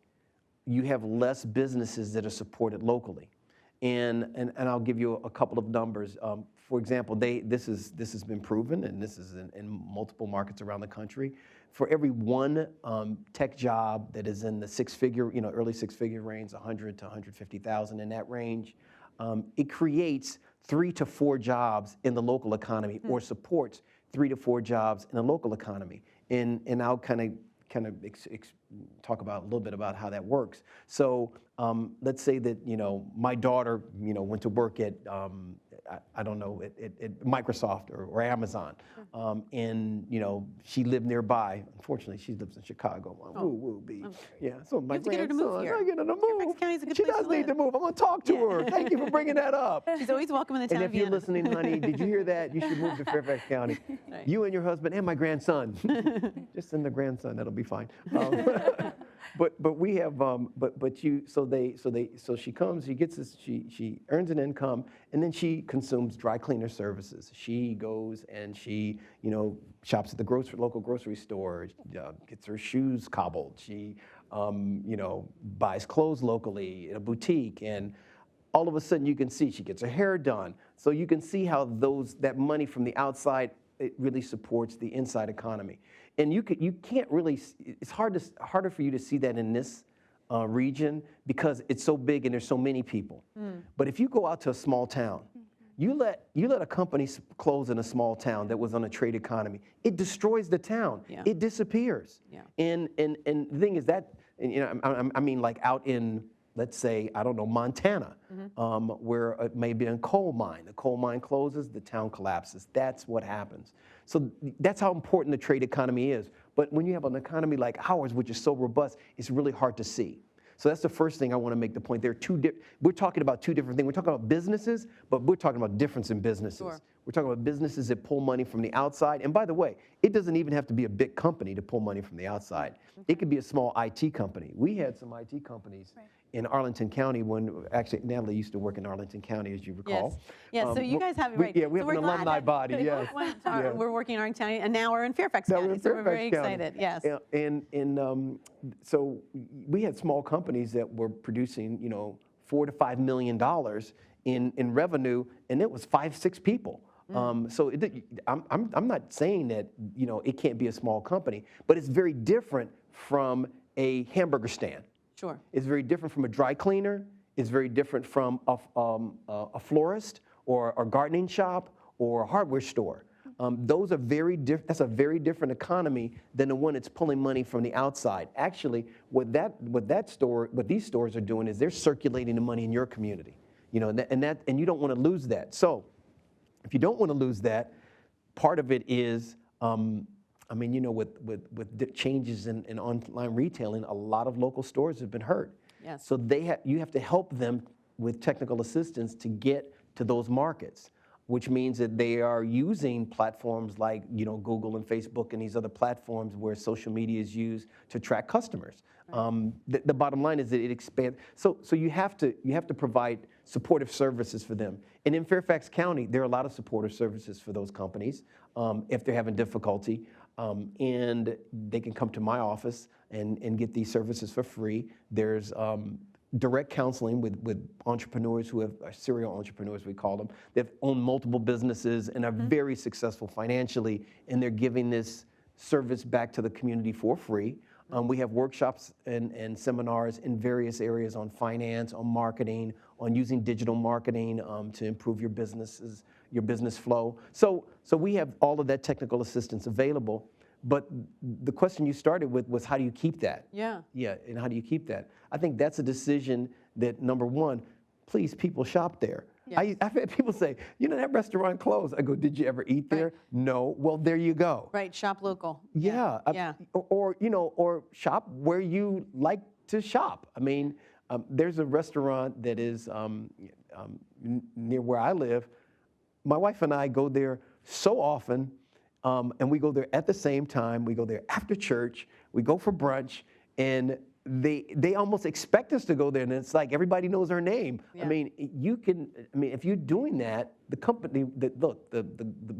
you have less businesses that are supported locally. And I'll give you a couple of numbers. For example, this has been proven, and this is in multiple markets around the country. For every one tech job that is in the early six-figure range, 100 to 150,000 in that range, it creates 3 to 4 jobs in the local economy, or supports 3 to 4 jobs in the local economy. And I'll kind of talk about a little bit about how that works. So let's say that my daughter went to work at I don't know at Microsoft or Amazon, and she lived nearby. Unfortunately, she lives in Chicago. Woo woo be. Yeah. So my have to get her to move grandson, here. I get her to Fairfax move. County's a good She place does to need live. to move. I'm gonna talk to Yeah. her. Thank you for bringing that up. She's always welcome in the town And of if you're Vienna. listening, honey, did you hear that? You should move to Fairfax County. Right. You and your husband and my grandson. Just send the grandson. That'll be fine. But we have so she comes. She gets this. She earns an income, and then she consumes dry cleaner services. She goes and she shops at the local grocery store. Gets her shoes cobbled. She buys clothes locally in a boutique, and all of a sudden you can see she gets her hair done. So you can see how that money from the outside, it really supports the inside economy. And you can't really. It's harder for you to see that in this region because it's so big and there's so many people. But if you go out to a small town, you let a company close in a small town that was on a trade economy, it destroys the town. Yeah. It disappears. Yeah. And the thing is that I mean like out in, let's say, I don't know, Montana, where it may be a coal mine. The coal mine closes, the town collapses. That's what happens. So that's how important the trade economy is. But when you have an economy like ours, which is so robust, it's really hard to see. So that's the first thing I want to make the point. We're talking about two different things. We're talking about businesses, but we're talking about difference in businesses. Sure. We're talking about businesses that pull money from the outside. And by the way, it doesn't even have to be a big company to pull money from the outside. It could be a small IT company. We had some IT companies in Arlington County actually, Natalie used to work in Arlington County, as you recall. Yes. So you guys have, right. Yeah, we so have an alumni body, yes. We're working in Arlington County, and now we're in Fairfax Now County, we're in so we're Fairfax very County. excited, yes. So we had small companies that were producing, $4 to $5 million in revenue, and it was 5-6 people. So I'm not saying that it can't be a small company, but it's very different from a hamburger stand. Sure. It's very different from a dry cleaner. It's very different from a florist or a gardening shop or a hardware store. Those are very different. That's a very different economy than the one that's pulling money from the outside. Actually, what these stores are doing is they're circulating the money in your community. And you don't want to lose that. So, if you don't want to lose that, part of it is, with the changes in online retailing, a lot of local stores have been hurt. Yes. So you have to help them with technical assistance to get to those markets, which means that they are using platforms like Google and Facebook and these other platforms where social media is used to track customers. Right. The bottom line is that it expands. So you have to provide supportive services for them. And in Fairfax County, there are a lot of supportive services for those companies if they're having difficulty. And they can come to my office and get these services for free. There's direct counseling with entrepreneurs who have serial entrepreneurs, we call them. They've owned multiple businesses and are very successful financially, and they're giving this service back to the community for free. We have workshops and seminars in various areas on finance, on marketing, on using digital marketing to improve your business flow. So we have all of that technical assistance available. But the question you started with was, how do you keep that? Yeah. Yeah, and how do you keep that? I think that's a decision that, number one, please, people shop there. Yes. I've had people say, that restaurant closed. I go, did you ever eat there? Right. No. Well, there you go. Right, shop local. Yeah. Yeah. Or shop where you like to shop. I mean, there's a restaurant that is near where I live. My wife and I go there so often, and we go there at the same time. We go there after church. We go for brunch, and they almost expect us to go there, and it's like everybody knows our name. Yeah. I mean, if you're doing that, the company, the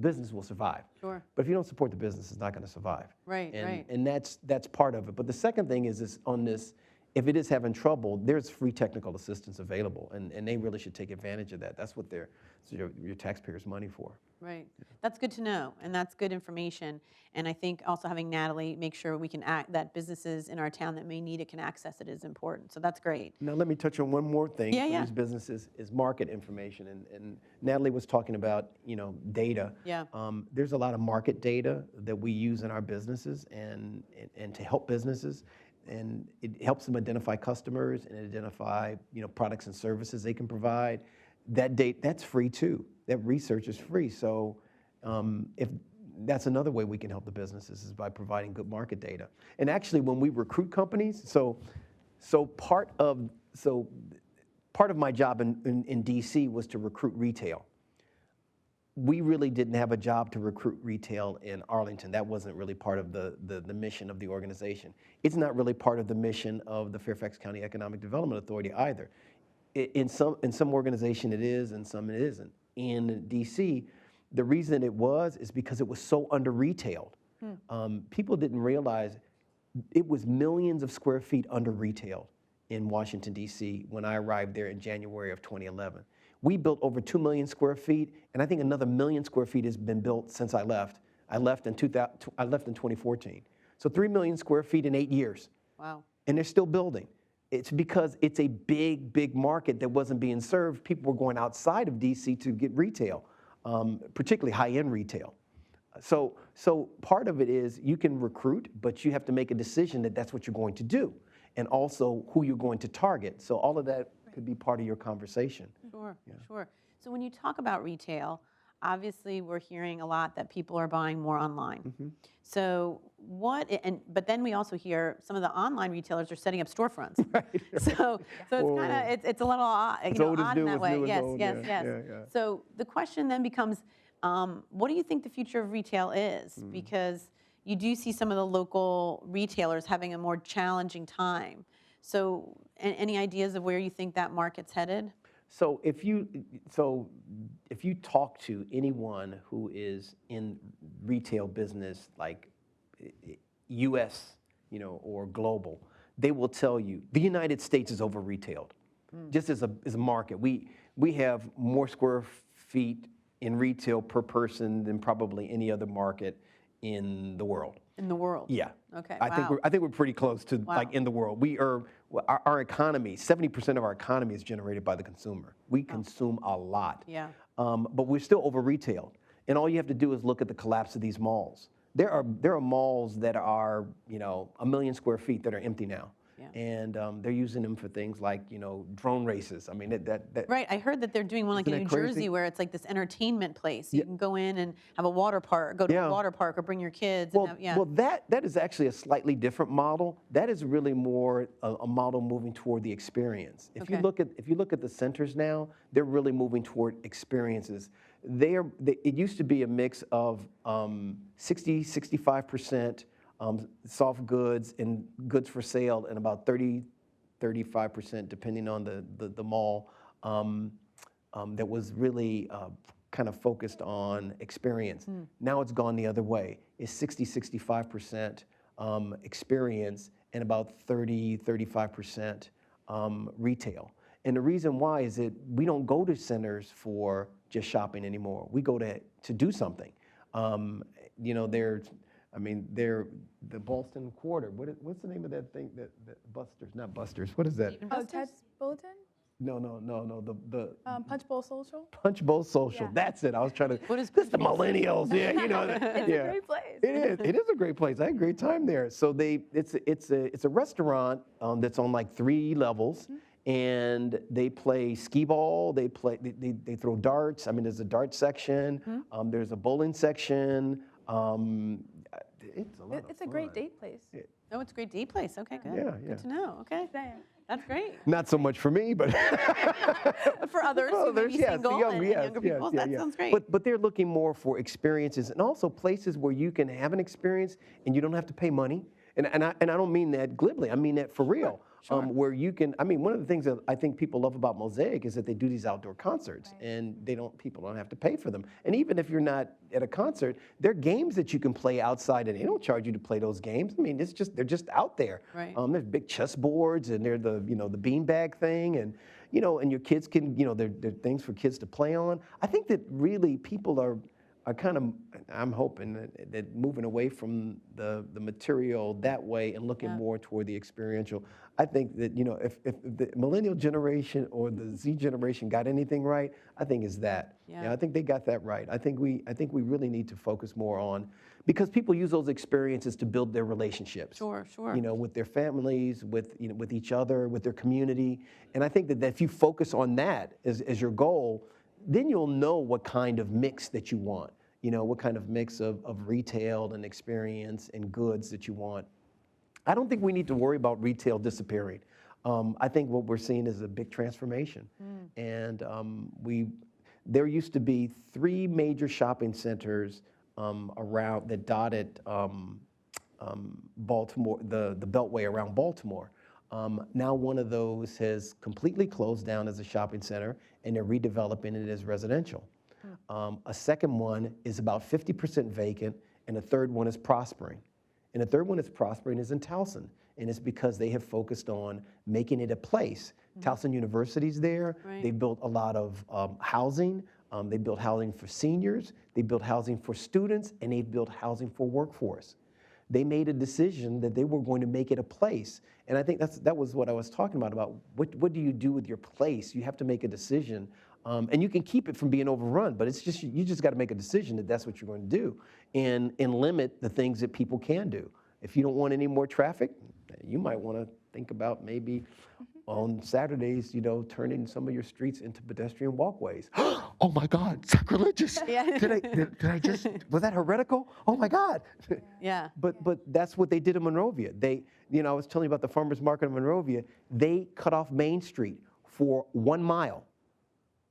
business will survive. Sure. But if you don't support the business, it's not going to survive. Right, right. And that's part of it. But the second thing is on this, if it is having trouble, there's free technical assistance available, and they really should take advantage of that. That's what your taxpayers' money for. Right. That's good to know, and that's good information. And I think also having Natalie make sure we can that businesses in our town that may need it can access it is important. So that's great. Now let me touch on one more thing for these businesses is market information. And Natalie was talking about data. Yeah. There's a lot of market data that we use in our businesses and to help businesses. And it helps them identify customers and identify products and services they can provide. That data, that's free too. That research is free. So if that's another way we can help the businesses is by providing good market data. And actually, when we recruit companies, so part of my job in DC was to recruit retail. We really didn't have a job to recruit retail in Arlington. That wasn't really part of the mission of the organization. It's not really part of the mission of the Fairfax County Economic Development Authority either. In some organization it is, and some it isn't. In DC, the reason it is because it was so under-retailed. People didn't realize it was millions of square feet under-retailed in Washington, D.C. when I arrived there in January of 2011. We built over 2 million square feet, and I think another 1 million square feet has been built since I left. I left in 2014. So 3 million square feet in 8 years. Wow. And they're still building. It's because it's a big, big market that wasn't being served. People were going outside of DC to get retail, particularly high-end retail. So part of it is you can recruit, but you have to make a decision that that's what you're going to do, and also who you're going to target. So all of that could be part of your conversation. Sure, sure. So when you talk about retail, obviously we're hearing a lot that people are buying more online. So but then we also hear some of the online retailers are setting up storefronts. Right. So it's kind of it's a little odd in that way. Yes. So the question then becomes, what do you think the future of retail is? Because you do see some of the local retailers having a more challenging time. So any ideas of where you think that market's headed? So if you talk to anyone who is in retail business, like U.S., or global, they will tell you the United States is over retailed. Just as a market, we have more square feet in retail per person than probably any other market in the world. In the world? Yeah. Okay. I think we're pretty close to like in the world. We are our economy. 70% of our economy is generated by the consumer. We consume a lot. Yeah. But we're still over retailed. And all you have to do is look at the collapse of these malls. There are malls that are 1 million square feet that are empty now. Yeah. And they're using them for things like drone races. I mean that right. I heard that they're doing one like in New Jersey where it's like this entertainment place. You can go in and have a water park, go to a water park, or bring your kids. Well, that is actually a slightly different model. That is really more a model moving toward the experience. If you look at the centers now, they're really moving toward experiences. It used to be a mix of 65%. Soft goods and goods for sale, and about 35%, depending on the mall, that was really kind of focused on experience. Now it's gone the other way. It's 65% experience and about 35% retail. And the reason why is that we don't go to centers for just shopping anymore. We go to do something. I mean, they're the Boston Quarter. What's the name of that thing? That Busters, not Busters. What is that? Oh, Ted's Bulletin? No. The Punch Bowl Social? Punch Bowl Social. Yeah. That's it. I was trying to. What is This the Punch Bowl millennials. Yeah, It's yeah. a great place. It is. It is a great place. I had a great time there. So it's a restaurant that's on like 3 levels, and they play skee ball. They throw darts. I mean, there's a dart section. There's a bowling section. It's a lot of It's a great fun. date place. Oh, it's a great date place. Okay, good. Yeah, yeah. Good to know. Okay, Same. that's great. Not so much for me, but For others who may be yes, single the young, and yes, younger yes, people, yeah, that yeah. sounds great. But they're looking more for experiences and also places where you can have an experience and you don't have to pay money. And I don't mean that glibly. I mean that for real. Sure. Where you can. I mean, one of the things that I think people love about Mosaic is that they do these outdoor concerts, and people don't have to pay for them. And even if you're not at a concert, there are games that you can play outside, and they don't charge you to play those games. I mean, they're just out there. Right. There's big chess boards, and they're the beanbag thing, and and your kids can they're things for kids to play on. I think that really people are kind of, I'm hoping that moving away from the material that way and looking more toward the experiential. I think that, if the millennial generation or the Z generation got anything right, I think it's that. Yeah. I think they got that right. I think we really need to focus more on, because people use those experiences to build their relationships. Sure. With their families, with each other, with their community. And I think that if you focus on that as your goal, then you'll know what kind of mix that you want, what kind of mix of retail and experience and goods that you want. I don't think we need to worry about retail disappearing. I think what we're seeing is a big transformation. And there used to be 3 major shopping centers around that dotted Baltimore, the Beltway around Baltimore. Now one of those has completely closed down as a shopping center, and they're redeveloping it as residential. A second one is about 50% vacant, and a third one is prospering. And the third one that's prospering is in Towson, and it's because they have focused on making it a place. Towson University's there. Right. They built a lot of housing. They built housing for seniors. They built housing for students, and they built housing for workforce. They made a decision that they were going to make it a place. And I think that was what I was talking about what do you do with your place? You have to make a decision. And you can keep it from being overrun, but you just got to make a decision that that's what you're going to do, and limit the things that people can do. If you don't want any more traffic, you might want to think about maybe on Saturdays, turning some of your streets into pedestrian walkways. Oh my God, sacrilegious! Yeah. Did I just, was that heretical? Oh my God! Yeah. But that's what they did in Monrovia. I was telling you about the farmers market in Monrovia. They cut off Main Street for 1 mile.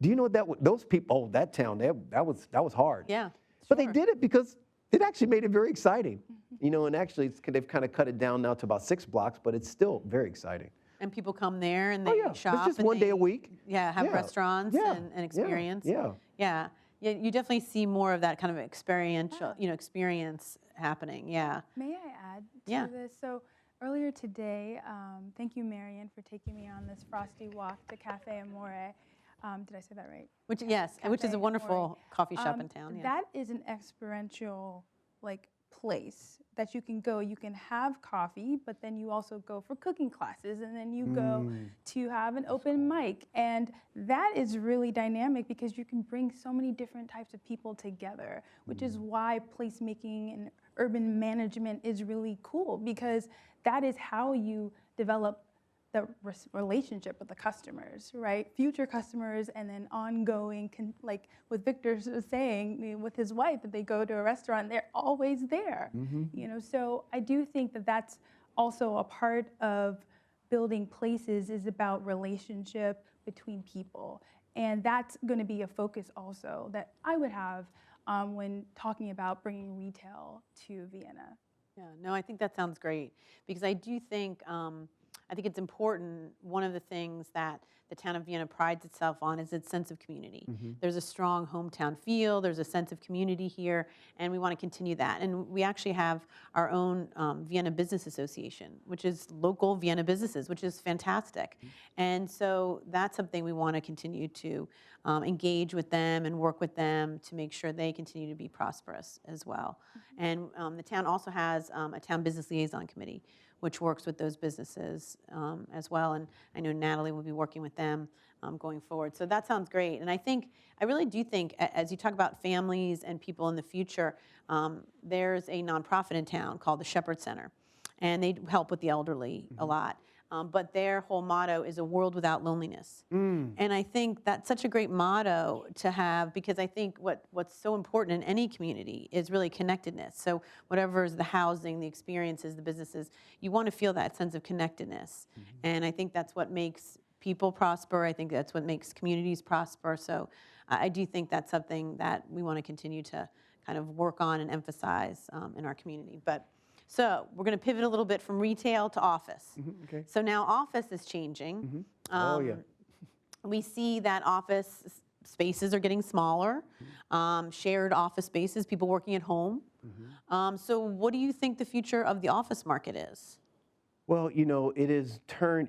Do you know what those people? Oh, that town, that was hard. Yeah. But they did it because it actually made it very exciting. And actually they've kind of cut it down now to about 6 blocks, but it's still very exciting. And people come there and they shop. It's just and 1 day a week. Yeah, have restaurants and experience. Yeah. You definitely see more of that kind of experiential, experience happening. Yeah. May I add Yeah. to this? So earlier today, thank you, Marian, for taking me on this frosty walk to Cafe Amore. Did I say that right? Which is a Cafe wonderful Amore. coffee shop in town. Yeah. That is an experiential place that you can go. You can have coffee, but then you also go for cooking classes, and then you go to have an open mic. And that is really dynamic because you can bring so many different types of people together, which is why placemaking and urban management is really cool, because that is how you develop the relationship with the customers, right? Future customers, and then ongoing, like what Victor was saying with his wife, that they go to a restaurant, they're always there. So I do think that that's also a part of building places, is about relationship between people. And that's going to be a focus also that I would have when talking about bringing retail to Vienna. Yeah, no, I think that sounds great, because I do think, I think it's important. One of the things that the town of Vienna prides itself on is its sense of community. There's a strong hometown feel, there's a sense of community here, and we want to continue that. And we actually have our own Vienna Business Association, which is local Vienna businesses, which is fantastic. And so that's something we want to continue to engage with them and work with them to make sure they continue to be prosperous as well. And the town also has a town business liaison committee, which works with those businesses as well. And I know Natalie will be working with them going forward. So that sounds great. And I really do think, as you talk about families and people in the future, there's a nonprofit in town called the Shepherd Center, and they help with the elderly a lot. But their whole motto is a world without loneliness. And I think that's such a great motto to have, because I think what's so important in any community is really connectedness. So whatever is the housing, the experiences, the businesses, you want to feel that sense of connectedness. And I think that's what makes people prosper. I think that's what makes communities prosper. So I do think that's something that we want to continue to kind of work on and emphasize in our community. So we're going to pivot a little bit from retail to office. Okay. So now office is changing. Oh, yeah. We see that office spaces are getting smaller, shared office spaces, people working at home. So what do you think the future of the office market is? Well, it is turned,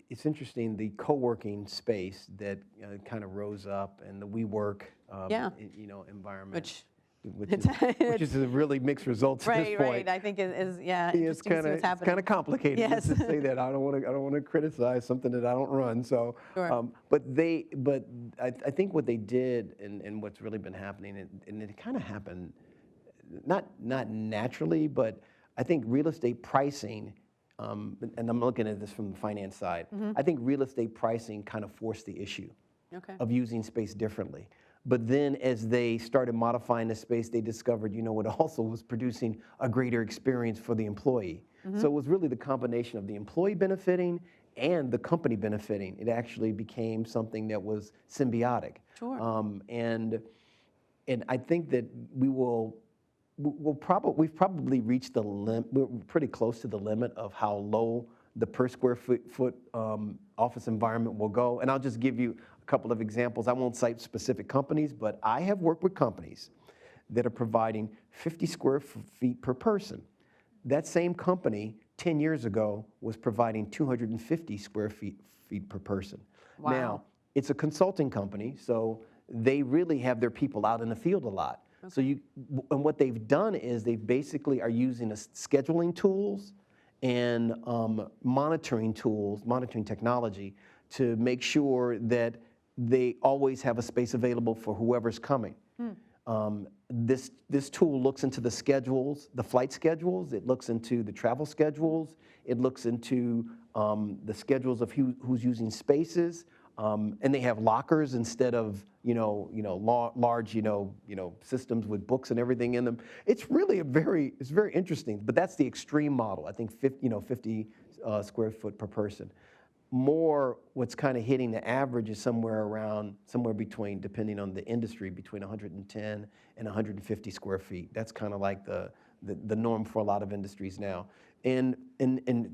it's interesting, the co-working space that kind of rose up, and the WeWork, environment. Which is a really mixed results at this point. Right. I think is It's interesting to see what's happening. It's kind of complicated. Yes. Just to say that I don't want to criticize something that I don't run. So, Sure. but I think what they did, and what's really been happening, and it kind of happened, not naturally, but I think real estate pricing, and I'm looking at this from the finance side. I think real estate pricing kind of forced the issue of using space differently. But then as they started modifying the space, they discovered, it also was producing a greater experience for the employee. So it was really the combination of the employee benefiting and the company benefiting. It actually became something that was symbiotic. Sure. And I think that we've probably reached the limit. We're pretty close to the limit of how low the per square foot office environment will go. And I'll just give you a couple of examples. I won't cite specific companies, but I have worked with companies that are providing 50 square feet per person. That same company 10 years ago was providing 250 square feet per person. Wow. Now, it's a consulting company, so they really have their people out in the field a lot. So and what they've done is they basically are using scheduling tools and monitoring technology to make sure that they always have a space available for whoever's coming. This tool looks into the schedules, the flight schedules. It looks into the travel schedules. It looks into the schedules of who's using spaces. And they have lockers instead of large systems with books and everything in them. It's really it's very interesting. But that's the extreme model. I think 50 square foot per person. More, what's kind of hitting the average is somewhere between, depending on the industry, between 110 and 150 square feet. That's kind of like the norm for a lot of industries now. And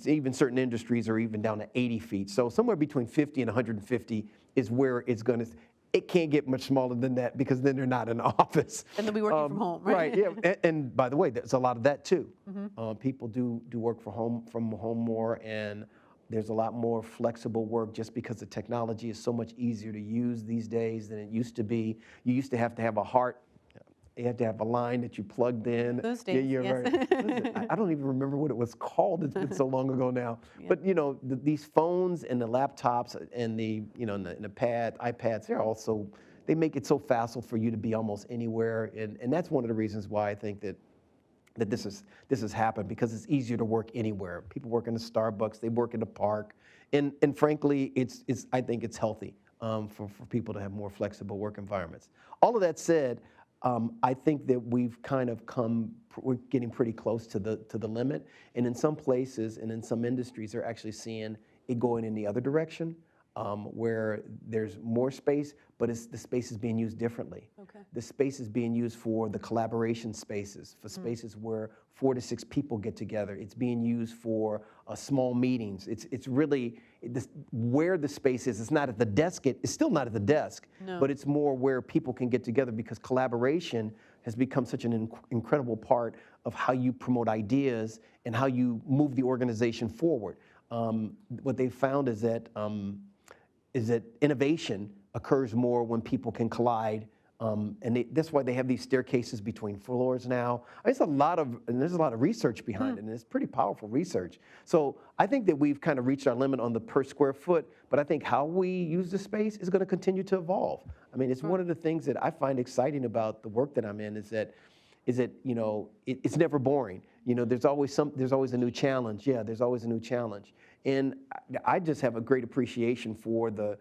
even certain industries are even down to 80 feet. So somewhere between 50 and 150 is where it's going to. It can't get much smaller than that, because then they're not in an office. And they'll be working from home, right? Right. Yeah. And by the way, there's a lot of that too. People do work from home more, and there's a lot more flexible work just because the technology is so much easier to use these days than it used to be. You used to have you had to have a line that you plugged in. Those days, yeah, yes. Right. I don't even remember what it was called. It's been so long ago now. Yeah. But these phones and the laptops and the iPads, they make it so facile for you to be almost anywhere. And that's one of the reasons why I think that this has happened, because it's easier to work anywhere. People work in the Starbucks, they work in the park, and frankly, I think it's healthy for people to have more flexible work environments. All of that said, I think that we're getting pretty close to the limit, and in some places and in some industries, they're actually seeing it going in the other direction. where there's more space, but the space is being used differently. Okay. The space is being used for the collaboration spaces, for spaces where 4 to 6 people get together. It's being used for small meetings. It's really where the space is. It's not at the desk. It's still not at the desk, but it's more where people can get together because collaboration has become such an incredible part of how you promote ideas and how you move the organization forward. What they found is that innovation occurs more when people can collide, and that's why they have these staircases between floors now. There's a lot of research behind it, and it's pretty powerful research. So I think that we've kind of reached our limit on the per square foot, but I think how we use the space is going to continue to evolve. I mean, it's one of the things that I find exciting about the work that I'm in is that it's never boring. There's always a new challenge. Yeah, there's always a new challenge. And I just have a great appreciation for the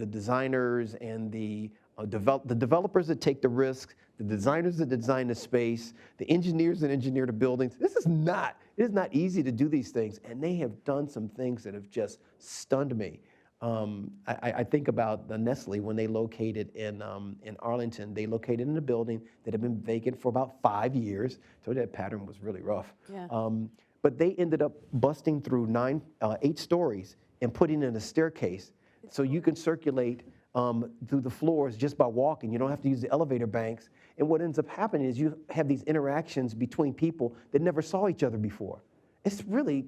designers and the developers that take the risk, the designers that design the space, the engineers that engineer the buildings. It is not easy to do these things, and they have done some things that have just stunned me. I think about the Nestle when they located in Arlington. They located in a building that had been vacant for about 5 years. So that pattern was really rough. Yeah. But they ended up busting through 8 stories and putting in a staircase so you can circulate through the floors just by walking. You don't have to use the elevator banks. And what ends up happening is you have these interactions between people that never saw each other before. It's really,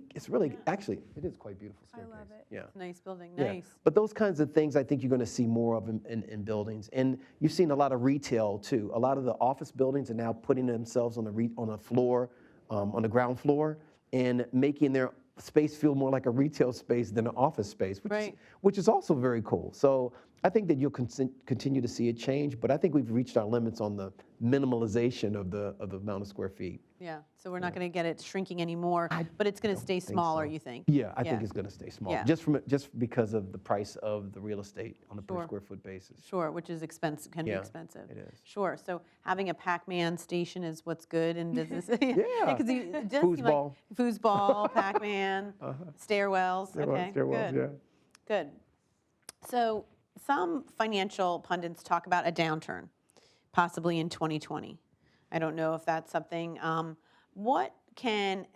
actually, it is quite beautiful staircase. I love it. Yeah. Nice building, Yeah. nice. But those kinds of things I think you're going to see more of in buildings. And you've seen a lot of retail too. A lot of the office buildings are now putting themselves on the floor, on the ground floor, and making their space feel more like a retail space than an office space, which is also very cool. So I think that you'll continue to see a change, but I think we've reached our limits on the minimalization of the amount of square feet. Yeah, so we're not going to get it shrinking anymore, but it's going to stay smaller, you think? Yeah, I think it's going to stay small, Yeah. just because of the price of the real estate on a per square foot basis. Sure, which is expensive, can be Yeah, expensive. it is. Sure, so having a Pac-Man station is what's good in business. Yeah. Because it does seem like foosball, Pac-Man, stairwells. Okay, Stairwells, good. yeah. Good. So some financial pundits talk about a downturn, possibly in 2020. I don't know if that's something. How can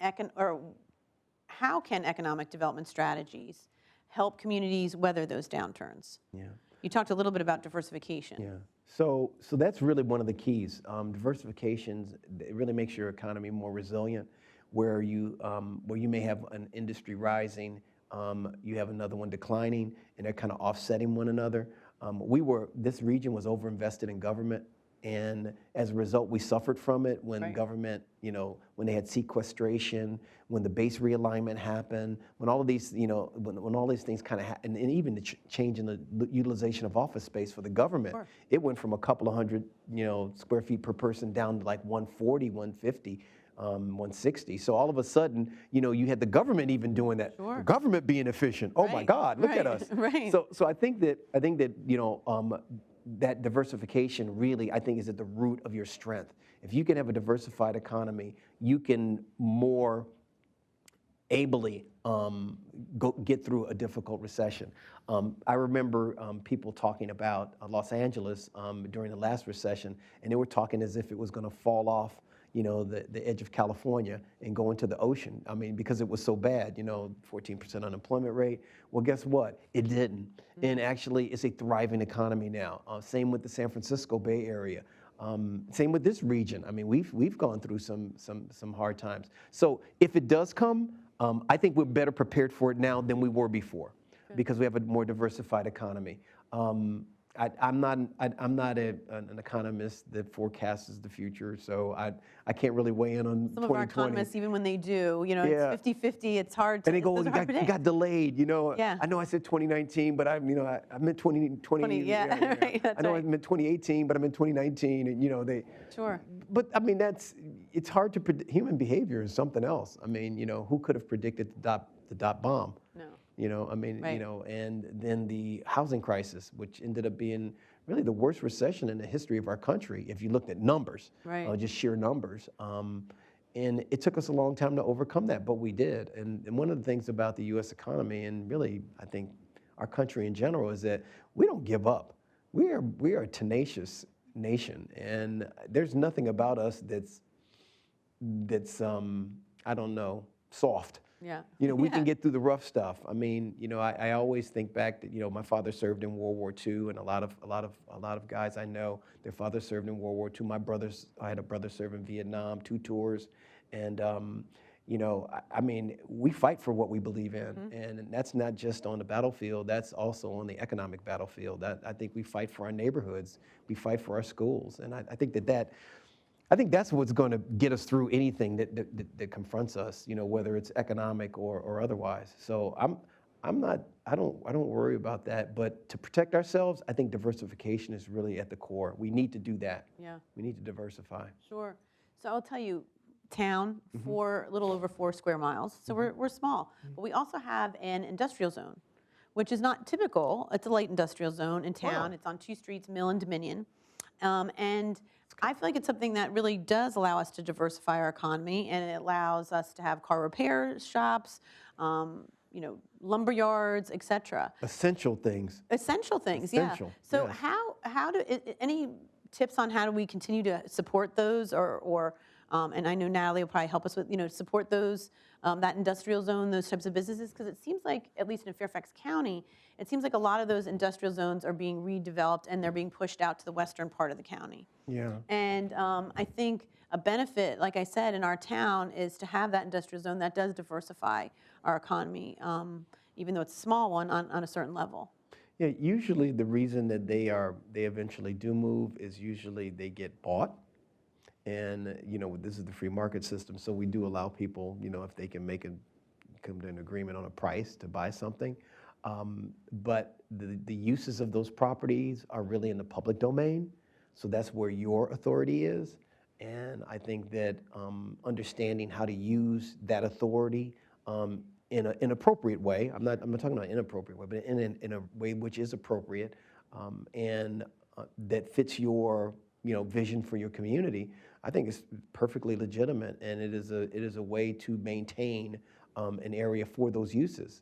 economic development strategies help communities weather those downturns? Yeah. You talked a little bit about diversification. Yeah. So that's really one of the keys. Diversifications, it really makes your economy more resilient. Where you may have an industry rising, you have another one declining, and they're kind of offsetting one another. This region was overinvested in government, and as a result, we suffered from it when government, when they had sequestration, when the base realignment happened, when all of these, when all these things kind of happened, and even the change in the utilization of office space for the government, it went from a couple of hundred, square feet per person down to like 140, 150. 160. So all of a sudden, you had the government even doing that. Sure. The government being efficient. Oh my God, look at us. Right. So I think that that diversification really, I think, is at the root of your strength. If you can have a diversified economy, you can more ably get through a difficult recession. I remember people talking about Los Angeles during the last recession, and they were talking as if it was going to fall off the edge of California and go into the ocean. I mean, because it was so bad, 14% unemployment rate. Well, guess what? It didn't. And actually, it's a thriving economy now. Same with the San Francisco Bay Area. Same with this region. I mean, we've gone through some hard times. So if it does come, I think we're better prepared for it now than we were before, because we have a more diversified economy. I'm not an economist that forecasts the future, so I can't really weigh in on 2020. Some of our economists, even when they do, it's 50-50, it's hard to And they go, predict. you got delayed, Yeah. I know I said 2019, but I meant 2020. Yeah, right, that's I know right. I meant 2018, but I meant 2019, and they. Sure. But I mean, it's hard to predict. Human behavior is something else. I mean, who could have predicted the dot bomb? No. And then the housing crisis, which ended up being really the worst recession in the history of our country, if you looked at numbers, just sheer numbers. And it took us a long time to overcome that, but we did. And one of the things about the U.S. economy, and really, I think, our country in general is that we don't give up. We are a tenacious nation, and there's nothing about us that's I don't know, soft. Yeah. We can get through the rough stuff. I mean, I always think back that, my father served in World War II, and a lot of guys I know, their father served in World War II. I had a brother serve in Vietnam, 2 tours, and I mean, we fight for what we believe in, and that's not just on the battlefield. That's also on the economic battlefield. I think we fight for our neighborhoods, we fight for our schools, and I think I think that's what's going to get us through anything that confronts us, whether it's economic or otherwise. So I don't worry about that. But to protect ourselves, I think diversification is really at the core. We need to do that. Yeah. We need to diversify. Sure. So I'll tell you, town, a little over 4 square miles. So we're small. But we also have an industrial zone, which is not typical. It's a light industrial zone in town. Wow. It's on 2 streets, Mill and Dominion. And I feel like it's something that really does allow us to diversify our economy, and it allows us to have car repair shops, lumber yards, et cetera. Essential things. Essential things, Essential, yeah. So yes. how do any tips on how do we continue to support those, or and I know Natalie will probably help us with support those that industrial zone, those types of businesses, because it seems like, at least in Fairfax County, it seems like a lot of those industrial zones are being redeveloped and they're being pushed out to the western part of the county. Yeah. And I think a benefit, like I said, in our town is to have that industrial zone that does diversify our economy, even though it's a small one on a certain level. Yeah, usually the reason that they eventually do move is usually they get bought. And, this is the free market system, so we do allow people, if they can come to an agreement on a price to buy something. But the uses of those properties are really in the public domain, so that's where your authority is. And I think that understanding how to use that authority in an appropriate way, I'm not talking about inappropriate way, but in a way which is appropriate and that fits your vision for your community, I think it's perfectly legitimate, and it is a way to maintain an area for those uses.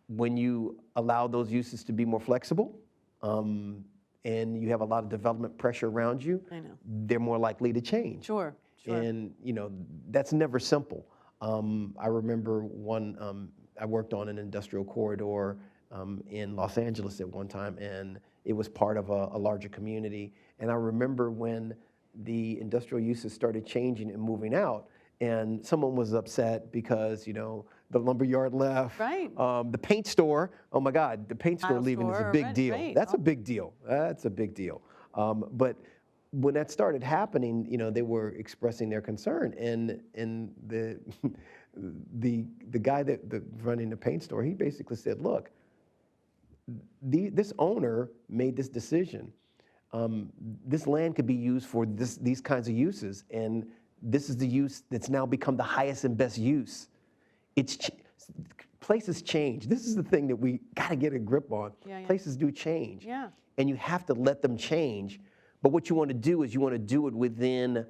When you allow those uses to be more flexible, and you have a lot of development pressure around you, I know. they're more likely to change. Sure. And that's never simple. I remember I worked on an industrial corridor in Los Angeles at one time, and it was part of a larger community. And I remember when the industrial uses started changing and moving out, and someone was upset because the lumber yard left. Right. The paint store. Oh my God, the paint store Tile leaving is a store, big right, deal. right. That's a big deal. That's a big deal. But when that started happening, they were expressing their concern, and the guy that running the paint store, he basically said, "Look, this owner made this decision. This land could be used for these kinds of uses, and this is the use that's now become the highest and best use. Places change. This is the thing that we got to get a grip on. Yeah. Places do change, Yeah. and you have to let them change. But what you want to do is you want to do it within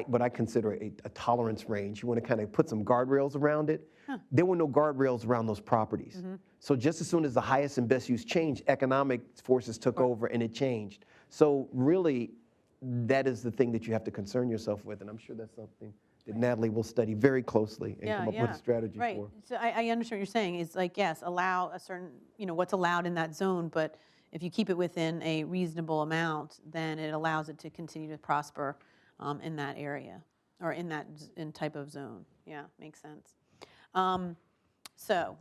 what I consider a tolerance range. You want to kind of put some guardrails around it. There were no guardrails around those properties. So just as soon as the highest and best use changed, economic forces took over and it changed. So really, that is the thing that you have to concern yourself with, and I'm sure that's something that Natalie will study very closely and come up with a strategy right. for. So I understand what you're saying. It's like, yes, allow a certain, what's allowed in that zone, but if you keep it within a reasonable amount, then it allows it to continue to prosper in that area or in that type of zone. Yeah, makes sense. So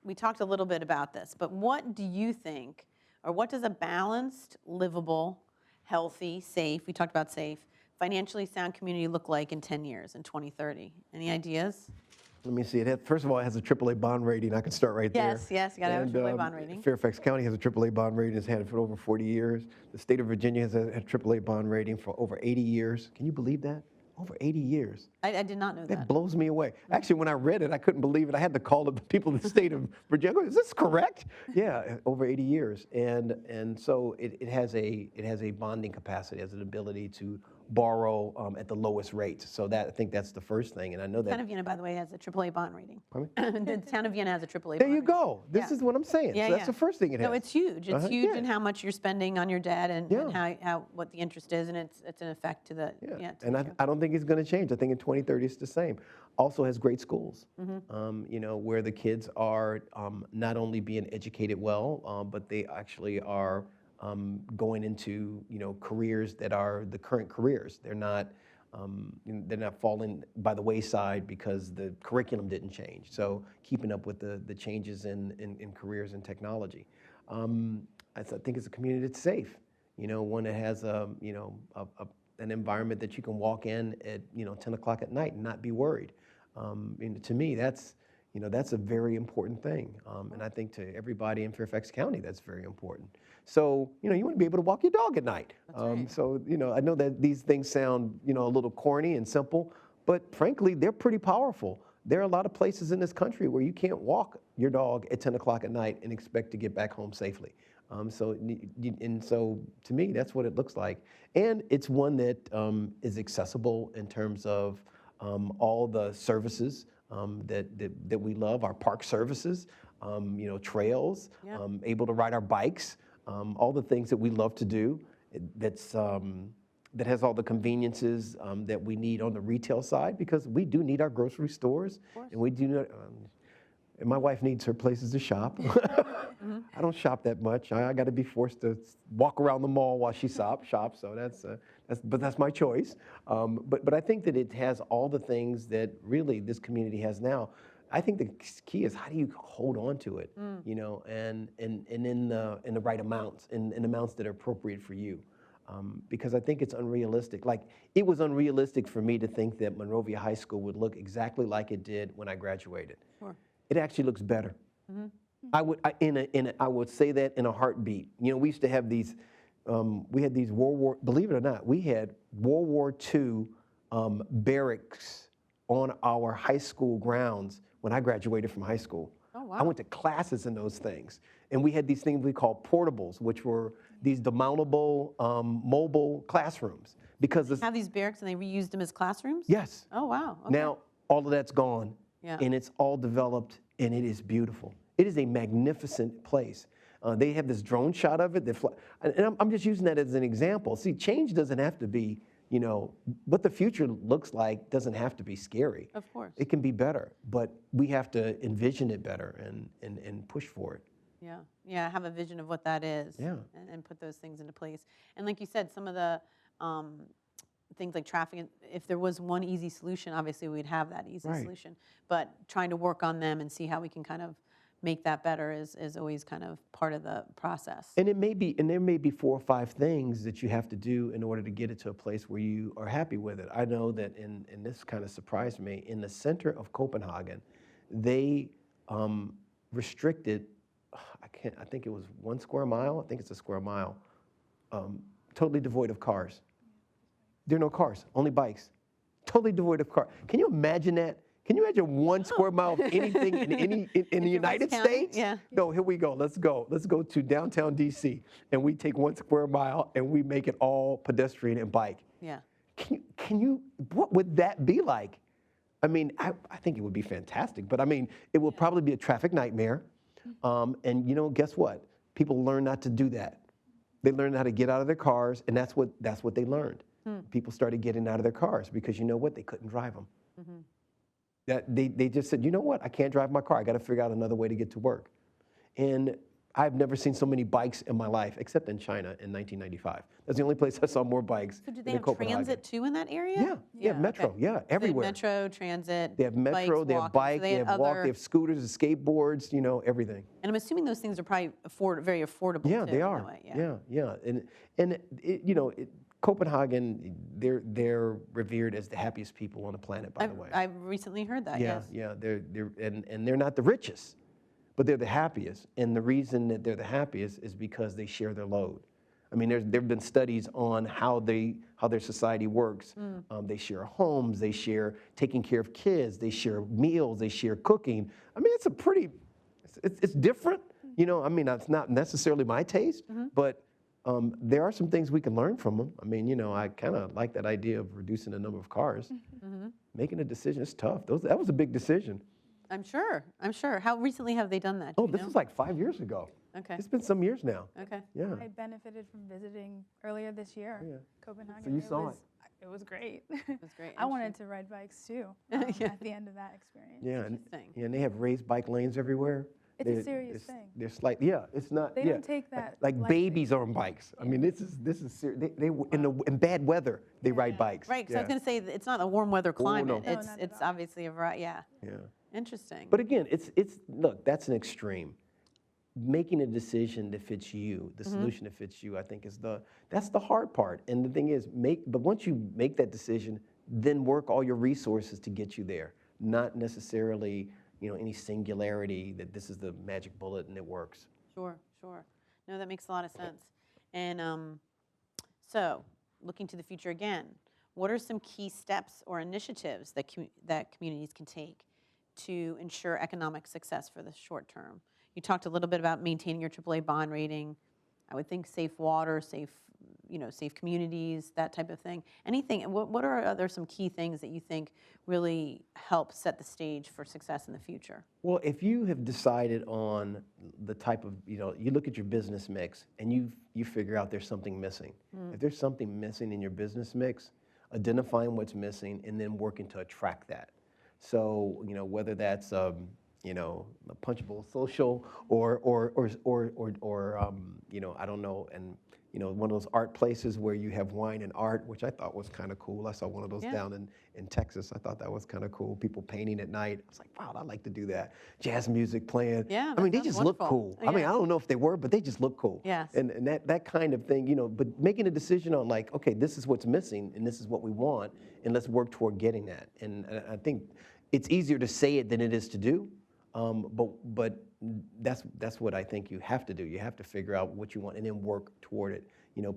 we talked a little bit about this, but what do you think, or what does a balanced, livable, healthy, safe, we talked about safe, financially sound community look like in 10 years, in 2030? Any ideas? Let me see. First of all, it has a AAA bond rating. I can start right there. Yes, you got to have a AAA bond rating. Fairfax County has a AAA bond rating. It's had it for over 40 years. The state of Virginia has a AAA bond rating for over 80 years. Can you believe that? Over 80 years. I did not know that. That blows me away. Actually, when I read it, I couldn't believe it. I had to call the people in the state of Virginia. Is this correct? Yeah, over 80 years. And so it has a bonding capacity, has an ability to borrow at the lowest rates. So that, I think that's the first thing. And I know The town that. of Vienna, by the way, has a AAA bond rating. Pardon The town of Vienna has a AAA There bond you go. This Yeah. is what I'm saying. Yeah, So that's yeah. the first thing it has. No, it's huge. It's huge Yeah. in how much you're spending on your debt and, Yeah. and how what the interest is, and it's an effect to the Yeah, to and the- I don't think it's going to change. I think in 2030 it's the same. Also has great schools, Mm-hmm. where the kids are not only being educated well, but they actually are going into careers that are the current careers. They're not falling by the wayside because the curriculum didn't change. So keeping up with the changes in careers and technology. I think it's a community that's safe. One that has an environment that you can walk in at 10 o'clock at night and not be worried. To me, that's a very important thing, and I think to everybody in Fairfax County, that's very important. So you want to be able to walk your dog at night. right. So I know that these things sound a little corny and simple, but frankly, they're pretty powerful. There are a lot of places in this country where you can't walk your dog at 10 o'clock at night and expect to get back home safely. So to me, that's what it looks like. And it's one that is accessible in terms of all the services that we love, our park services, trails, Yeah. able to ride our bikes, all the things that we love to do. That has all the conveniences that we need on the retail side, because we do need our grocery stores, and we do not. And my wife needs her places to shop. I don't shop that much. I got to be forced to walk around the mall while she shops. So that's my choice. But I think that it has all the things that really this community has now. I think the key is, how do you hold on to it, and in the right amounts, in amounts that are appropriate for you. Because I think it's unrealistic. Like, it was unrealistic for me to think that Monrovia High School would look exactly like it did when I graduated. Sure. It actually looks better. I would say that in a heartbeat. We used to have these. We had these believe it or not, we had World War II barracks on our high school grounds when I graduated from high school. Oh, wow. I went to classes in those things, and we had these things we called portables, which were these demountable, mobile classrooms. Because Have these barracks and they reused them as classrooms? yes. Oh, wow. Okay. Now all of that's gone, Yeah. and it's all developed, and it is beautiful. It is a magnificent place. They have this drone shot of it that and I'm just using that as an example. See, change doesn't have to be, what the future looks like doesn't have to be scary. Of course. It can be better, but we have to envision it better and push for it. Yeah, yeah, have a vision of what that is. Yeah. And put those things into place. And like you said, some of the things like traffic, if there was one easy solution, obviously we'd have that easy Right. solution. But trying to work on them and see how we can kind of make that better is always kind of part of the process. And there may be 4 or 5 things that you have to do in order to get it to a place where you are happy with it. I know that, and this kind of surprised me, in the center of Copenhagen, they restricted, I think it was 1 square mile, I think it's a square mile, totally devoid of cars. There are no cars, only bikes. Totally devoid of cars. Can you imagine that? Can you imagine 1 square mile of anything in the United County? States? Yeah. No, here we go. Let's go. Let's go to downtown DC, and we take 1 square mile and we make it all pedestrian and bike. Yeah. Can you? What would that be like? I mean, I think it would be fantastic, but I mean, it will probably be a traffic nightmare. And guess what? People learn not to do that. They learn how to get out of their cars, and that's what they learned. People started getting out of their cars because you know what? They couldn't drive them. That they just said, you know what? I can't drive my car. I got to figure out another way to get to work. And I've never seen so many bikes in my life, except in China in 1995. That's the only place I saw more bikes. So do they than in have Copenhagen. transit too in that area? Yeah, they have metro. okay. Yeah, So they have everywhere. metro, transit. They have metro. bikes, They have walking, bike. so They have walk. other- They have scooters, skateboards. Everything. And I'm assuming those things are probably very affordable. Yeah, too, they in are. that way. Yeah. And Copenhagen, they're revered as the happiest people on the planet. By the way. I've recently heard that. Yeah, Yes. yeah. They're not the richest, but they're the happiest. And the reason that they're the happiest is because they share their load. I mean, there've been studies on how their society works. They share homes, they share taking care of kids, they share meals, they share cooking. I mean, it's different. I mean, it's not necessarily my taste, but There are some things we can learn from them. I mean, I kind of like that idea of reducing the number of cars. Making a decision is tough. That was a big decision. I'm sure. How recently have they done that? Oh, this was like 5 years ago. Okay. It's been some years now. Okay. Yeah. I benefited from visiting earlier this year, Yeah. Copenhagen. So you saw it. It was great. That's great. I wanted to ride bikes too Yeah. at the end of that experience. Yeah, and, Interesting. yeah, and they have raised bike lanes everywhere. It's a serious thing. They're slightly, yeah, it's not. They yeah, don't take that like lightly. babies are on bikes. I mean, this is serious. They in bad weather they ride bikes. Right, because I was going to say that it's not a warm weather climate. no. No, It's not at it's all. obviously a variety. Yeah. Yeah. Interesting. But again, look, that's an extreme. Making a decision that fits you, the solution that fits you, I think that's the hard part. And the thing is, but once you make that decision, then work all your resources to get you there. Not necessarily, any singularity that this is the magic bullet and it works. Sure. No, that makes a lot of sense. And so, looking to the future again, what are some key steps or initiatives that communities can take to ensure economic success for the short term? You talked a little bit about maintaining your AAA bond rating. I would think safe water, safe communities, that type of thing. Anything? What are other some key things that you think really help set the stage for success in the future? Well, if you have decided on the type of, you look at your business mix and you figure out there's something missing. If there's something missing in your business mix, identifying what's missing and then working to attract that. So, whether that's a punchable social or I don't know, and one of those art places where you have wine and art, which I thought was kind of cool. I saw one of those down in Texas. I thought that was kind of cool. People painting at night. I was like, wow, I'd like to do that. Jazz music playing. Yeah, I mean, that they just sounds look wonderful. cool. I mean, I don't know if they were, but they just look cool. Yes. And that kind of thing, but making a decision on like, okay, this is what's missing and this is what we want, and let's work toward getting that. And I think it's easier to say it than it is to do. But that's what I think you have to do. You have to figure out what you want and then work toward it.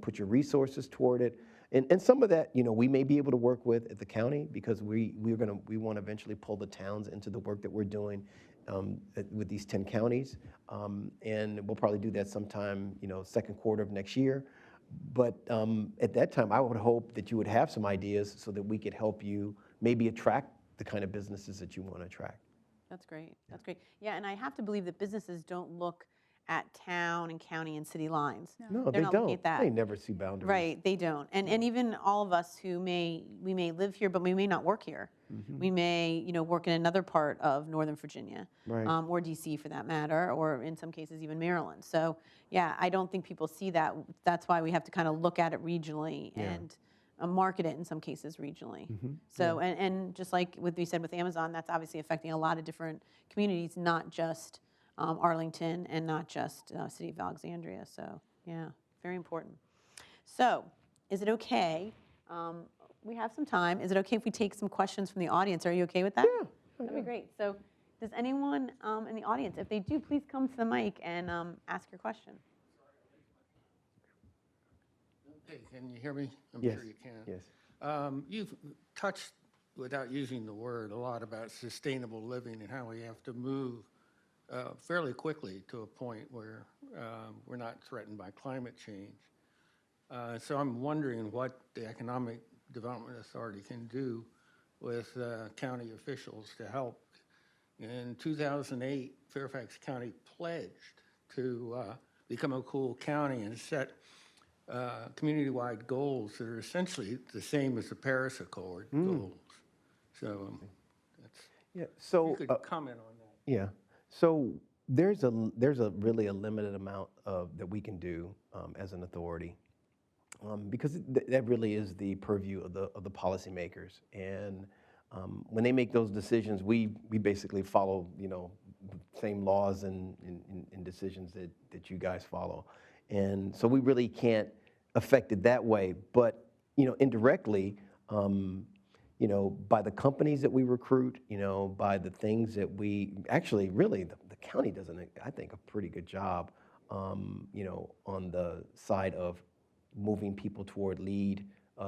Put your resources toward it. And some of that, we may be able to work with at the county because we want to eventually pull the towns into the work that we're doing with these 10 counties. And we'll probably do that sometime, second quarter of next year. But at that time, I would hope that you would have some ideas so that we could help you maybe attract the kind of businesses that you want to attract. That's great. Yeah, and I have to believe that businesses don't look at town and county and city lines. No, They're they not looking don't. at that. They never see boundaries. Right, they don't. And even all of us we may live here, but we may not work here. We may, work in another part of Northern Virginia, Right. or DC for that matter, or in some cases even Maryland. So yeah, I don't think people see that. That's why we have to kind of look at it regionally and market it in some cases regionally. So and just like what we said with Amazon, that's obviously affecting a lot of different communities, not just Arlington and not just City of Alexandria. So yeah, very important. So is it okay? We have some time. Is it okay if we take some questions from the audience? Are you okay with that? Yeah. That'd be great. So does anyone in the audience, if they do, please come to the mic and ask your question. Hey, can you hear me? I'm Yes. sure you can. Yes. You've touched, without using the word, a lot about sustainable living and how we have to move fairly quickly to a point where we're not threatened by climate change. So I'm wondering what the Economic Development Authority can do with county officials to help. In 2008, Fairfax County pledged to become a cool county and set community-wide goals that are essentially the same as the Paris Accord goals. So that's, Yeah. So you could comment on that. yeah. So there's a really a limited amount that we can do as an authority because that really is the purview of the policymakers. And when they make those decisions, we basically follow the same laws and decisions that you guys follow. And so we really can't affect it that way. But indirectly, by the companies that we recruit, by the things that we actually really the county does, I think, a pretty good job, on the side of moving people toward LEED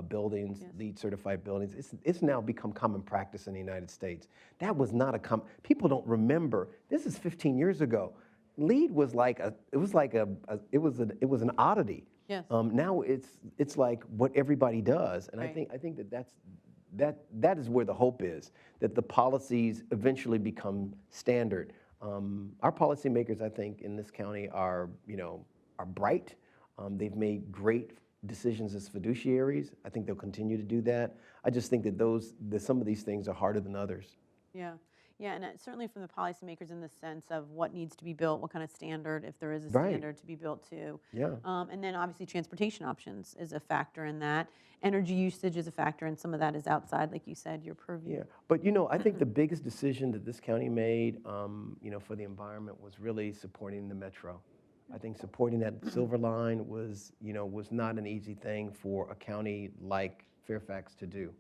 buildings, LEED certified buildings. It's now become common practice in the United States. That was not people don't remember. This is 15 years ago. LEED was an oddity. Yes. Now it's like what everybody does, and Right. I think that is where the hope is, that the policies eventually become standard. Our policymakers, I think, in this county are bright. They've made great decisions as fiduciaries. I think they'll continue to do that. I just think that some of these things are harder than others. Yeah. Yeah, and certainly from the policymakers in the sense of what needs to be built, what kind of standard, if there is a Right. standard to be built to. Yeah. And then obviously transportation options is a factor in that. Energy usage is a factor, and some of that is outside, like you said, your purview. Yeah, but I think the biggest decision that this county made, for the environment was really supporting the metro. I think supporting that Silver Line was not an easy thing for a county like Fairfax to do.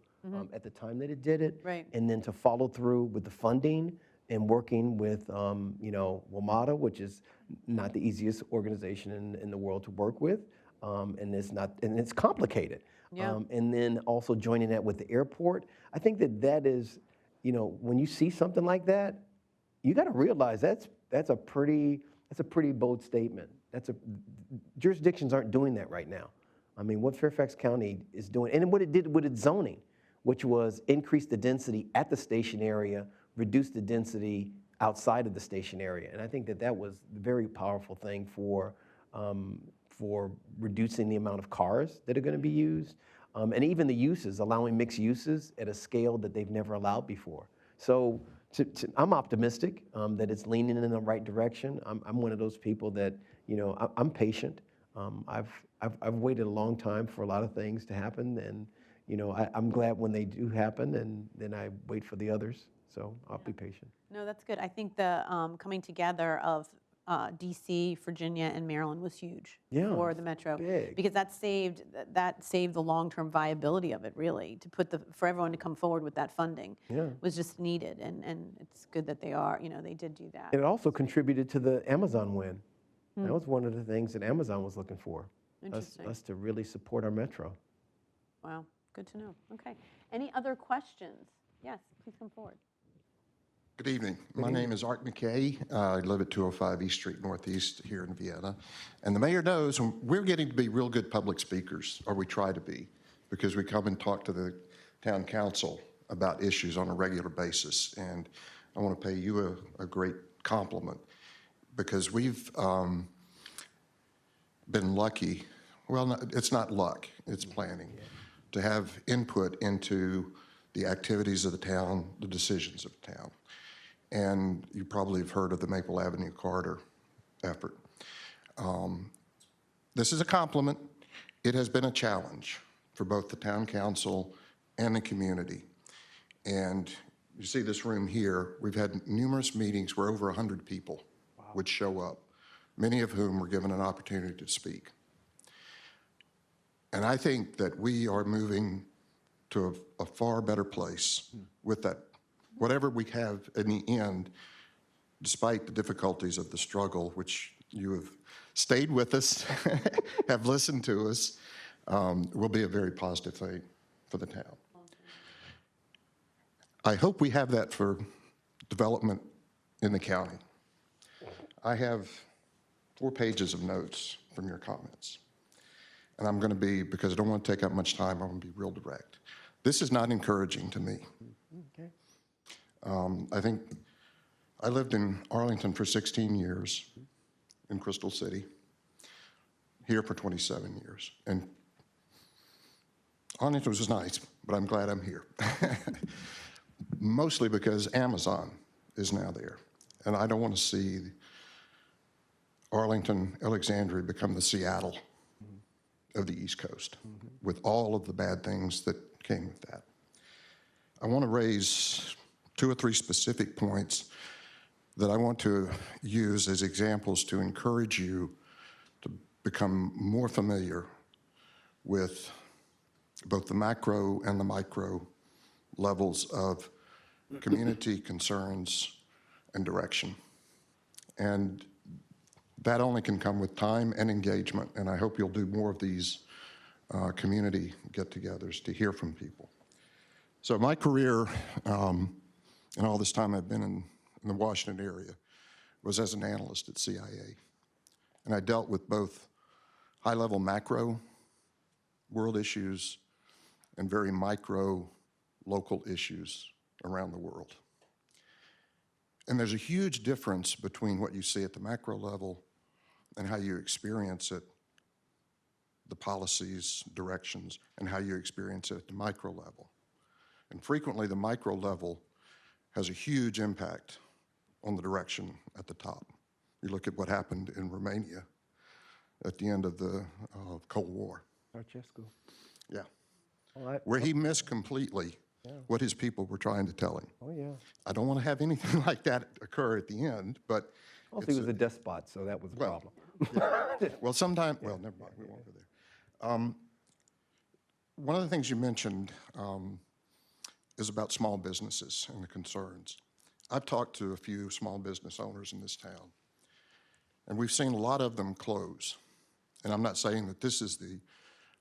At the time that it did it, Right. and then to follow through with the funding and working with, WMATA, which is not the easiest organization in the world to work with, and it's complicated. Yeah. And then also joining that with the airport. I think that is, when you see something like that, you got to realize that's a pretty bold statement. Jurisdictions aren't doing that right now. I mean, what Fairfax County is doing, and what it did with its zoning, which was increase the density at the station area, reduce the density outside of the station area. And I think that was a very powerful thing for reducing the amount of cars that are going to be used, and even the uses, allowing mixed uses at a scale that they've never allowed before. So I'm optimistic that it's leaning in the right direction. I'm one of those people that, I'm patient. I've waited a long time for a lot of things to happen, and I'm glad when they do happen, and then I wait for the others. So I'll be patient. No, that's good. I think the coming together of DC, Virginia, and Maryland was huge for the metro, big. because that saved the long-term viability of it. Really, for everyone to come forward with that funding was just needed, and it's good that they did do that. And it also contributed to the Amazon win. That was one of the things that Amazon was looking for, us to really support our metro. Wow, good to know. Okay, any other questions? Yes, please come forward. Good evening. My name is Art McKay. I live at 205 East Street Northeast here in Vienna. And the mayor knows we're getting to be real good public speakers, or we try to be, because we come and talk to the town council about issues on a regular basis. And I want to pay you a great compliment, because we've been lucky. Well, it's not luck, it's planning, to have input into the activities of the town, the decisions of the town. And you probably have heard of the Maple Avenue corridor effort. This is a compliment. It has been a challenge for both the town council and the community. And you see this room here, we've had numerous meetings where over 100 people would show up, many of whom were given an opportunity to speak. And I think that we are moving to a far better place with that. Whatever we have in the end, despite the difficulties of the struggle, which you have stayed with us, have listened to us, will be a very positive thing for the town. I hope we have that for development in the county. I have 4 pages of notes from your comments. And I'm going to be, because I don't want to take up much time, I'm going to be real direct. This is not encouraging to me. Okay. I think I lived in Arlington for 16 years, in Crystal City, here for 27 years. And Arlington was nice, but I'm glad I'm here. Mostly because Amazon is now there. And I don't want to see Arlington, Alexandria become the Seattle of the East Coast, with all of the bad things that came with that. I want to raise 2 or 3 specific points that I want to use as examples to encourage you to become more familiar with both the macro and the micro levels of community concerns and direction. And that only can come with time and engagement, and I hope you'll do more of these community get-togethers to hear from people. So my career, and all this time I've been in the Washington area, was as an analyst at CIA. And I dealt with both high-level macro world issues and very micro local issues around the world. And there's a huge difference between what you see at the macro level and how you experience it, the policies, directions, and how you experience it at the micro level. And frequently, the micro level has a huge impact on the direction at the top. You look at what happened in Romania at the end of the Cold War. Francesco. Yeah. Oh, Where he missed completely what his people were trying to tell him. oh yeah. I don't want to have anything like that occur at the end, but Also, he was a despot, so that was a problem. well, sometimes, well, never mind, we won't go there. One of the things you mentioned is about small businesses and the concerns. I've talked to a few small business owners in this town, and we've seen a lot of them close. And I'm not saying that this is the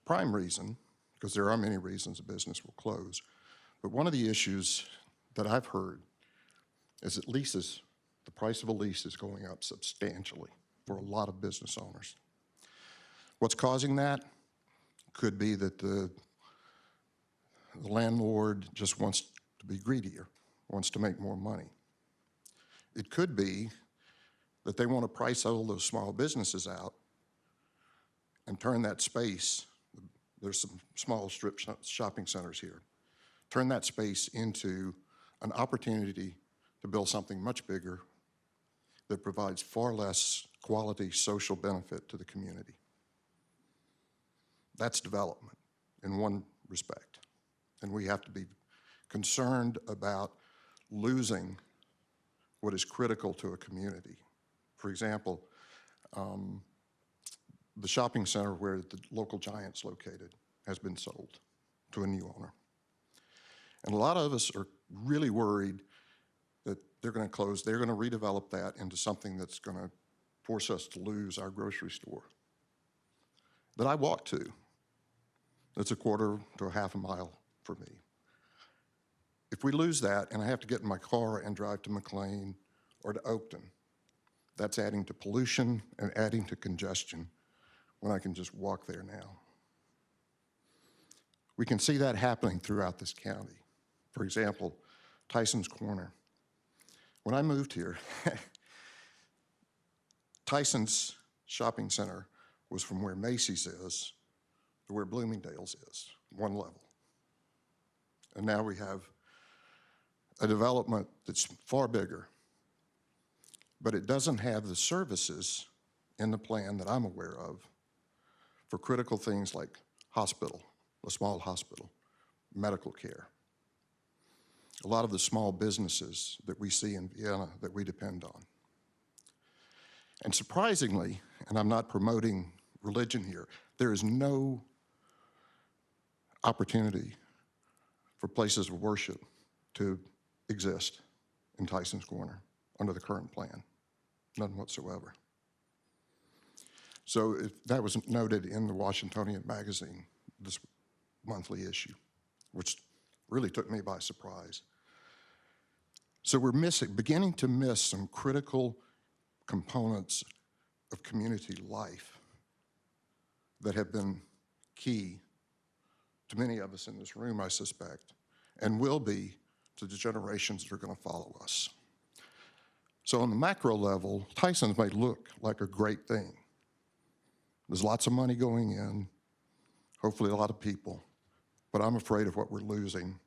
prime reason, because there are many reasons a business will close. But one of the issues that I've heard is that leases, the price of a lease is going up substantially for a lot of business owners. What's causing that could be that the landlord just wants to be greedier, wants to make more money. It could be that they want to price all those small businesses out and turn that space, there's some small strip shopping centers here, turn that space into an opportunity to build something much bigger that provides far less quality social benefit to the community. That's development in one respect. And we have to be concerned about losing what is critical to a community. For example, the shopping center where the local Giant's located has been sold to a new owner. And a lot of us are really worried that they're going to close, they're going to redevelop that into something that's going to force us to lose our grocery store that I walk to. That's a quarter to a half a mile for me. If we lose that and I have to get in my car and drive to McLean or to Oakton, that's adding to pollution and adding to congestion when I can just walk there now. We can see that happening throughout this county. For example, Tyson's Corner. When I moved here, Tyson's shopping center was from where Macy's is to where Bloomingdale's is, one level. And now we have a development that's far bigger, but it doesn't have the services in the plan that I'm aware of for critical things like hospital, a small hospital, medical care. A lot of the small businesses that we see in Vienna that we depend on. And surprisingly, and I'm not promoting religion here, there is no opportunity for places of worship to exist in Tyson's Corner under the current plan, none whatsoever. So that was noted in the Washingtonian magazine, this monthly issue, which really took me by surprise. So we're beginning to miss some critical components of community life that have been key to many of us in this room, I suspect, and will be to the generations that are going to follow us. So on the macro level, Tyson's may look like a great thing. There's lots of money going in, hopefully a lot of people, but I'm afraid of what we're losing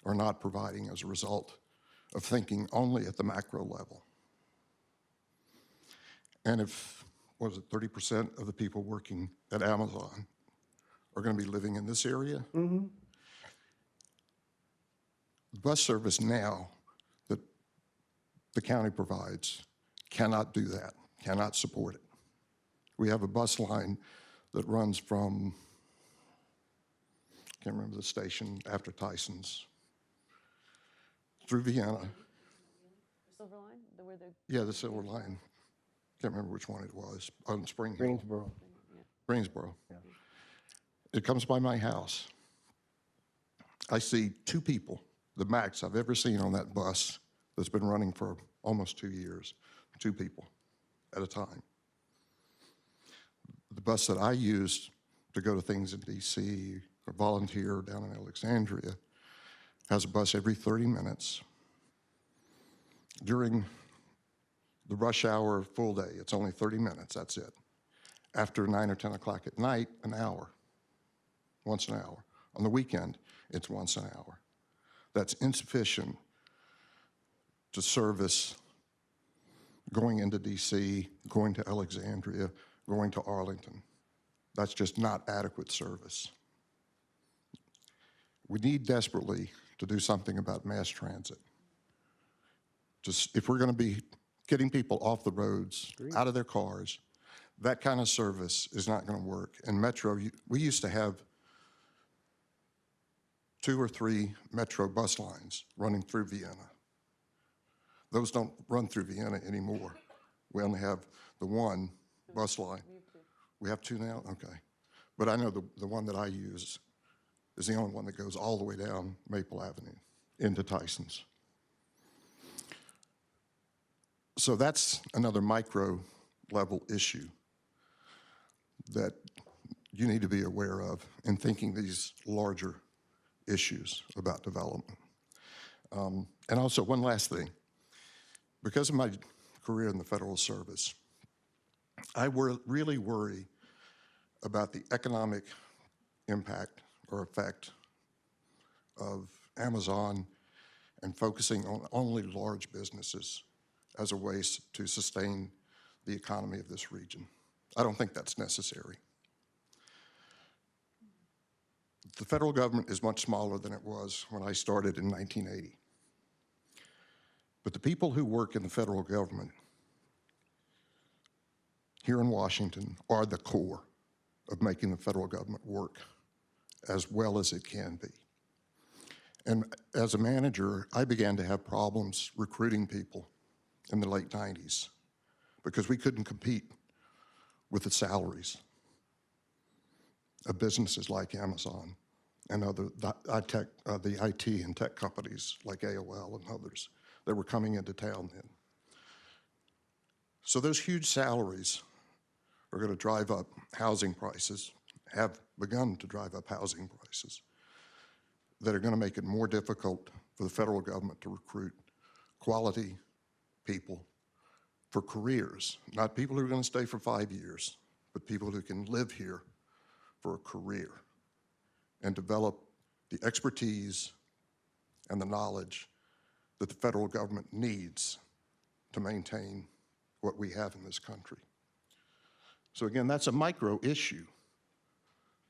or not providing as a result of thinking only at the macro level. And if, what was it, 30% of the people working at Amazon are going to be living in this area? Mm-hmm. The bus service now that the county provides cannot do that, cannot support it. We have a bus line that runs from, I can't remember the station after Tyson's, through Vienna. Silver Line? Yeah, the Silver Line. Can't remember which one it was, on Spring Hill. Greensboro. Greensboro. Yeah. It comes by my house. I see two people, the max I've ever seen on that bus that's been running for almost 2 years, two people at a time. the bus that I used to go to things in DC or volunteer down in Alexandria has a bus every 30 minutes. During the rush hour full day, it's only 30 minutes, that's it. After 9 or 10 o'clock at night, an hour, once an hour. On the weekend, it's once an hour. That's insufficient to service going into DC, going to Alexandria, going to Arlington. That's just not adequate service. We need desperately to do something about mass transit. Just if we're going to be getting people off the roads, out of their cars, that kind of service is not going to work. In Metro, we used to have 2 or 3 Metro bus lines running through Vienna. Those don't run through Vienna anymore. We only have the one bus line. We have 2 now? Okay. But I know the one that I use is the only one that goes all the way down Maple Avenue into Tyson's. So that's another micro level issue that you need to be aware of in thinking these larger issues about development. And also one last thing, because of my career in the federal service, I really worry about the economic impact or effect of Amazon and focusing on only large businesses as a way to sustain the economy of this region. I don't think that's necessary. The federal government is much smaller than it was when I started in 1980. But the people who work in the federal government here in Washington are the core of making the federal government work as well as it can be. And as a manager, I began to have problems recruiting people in the late 90s because we couldn't compete with the salaries of businesses like Amazon and the IT and tech companies like AOL and others that were coming into town then. So those huge salaries are going to drive up housing prices, have begun to drive up housing prices, that are going to make it more difficult for the federal government to recruit quality people for careers, not people who are going to stay for 5 years, but people who can live here for a career and develop the expertise and the knowledge that the federal government needs to maintain what we have in this country. So again, that's a micro issue,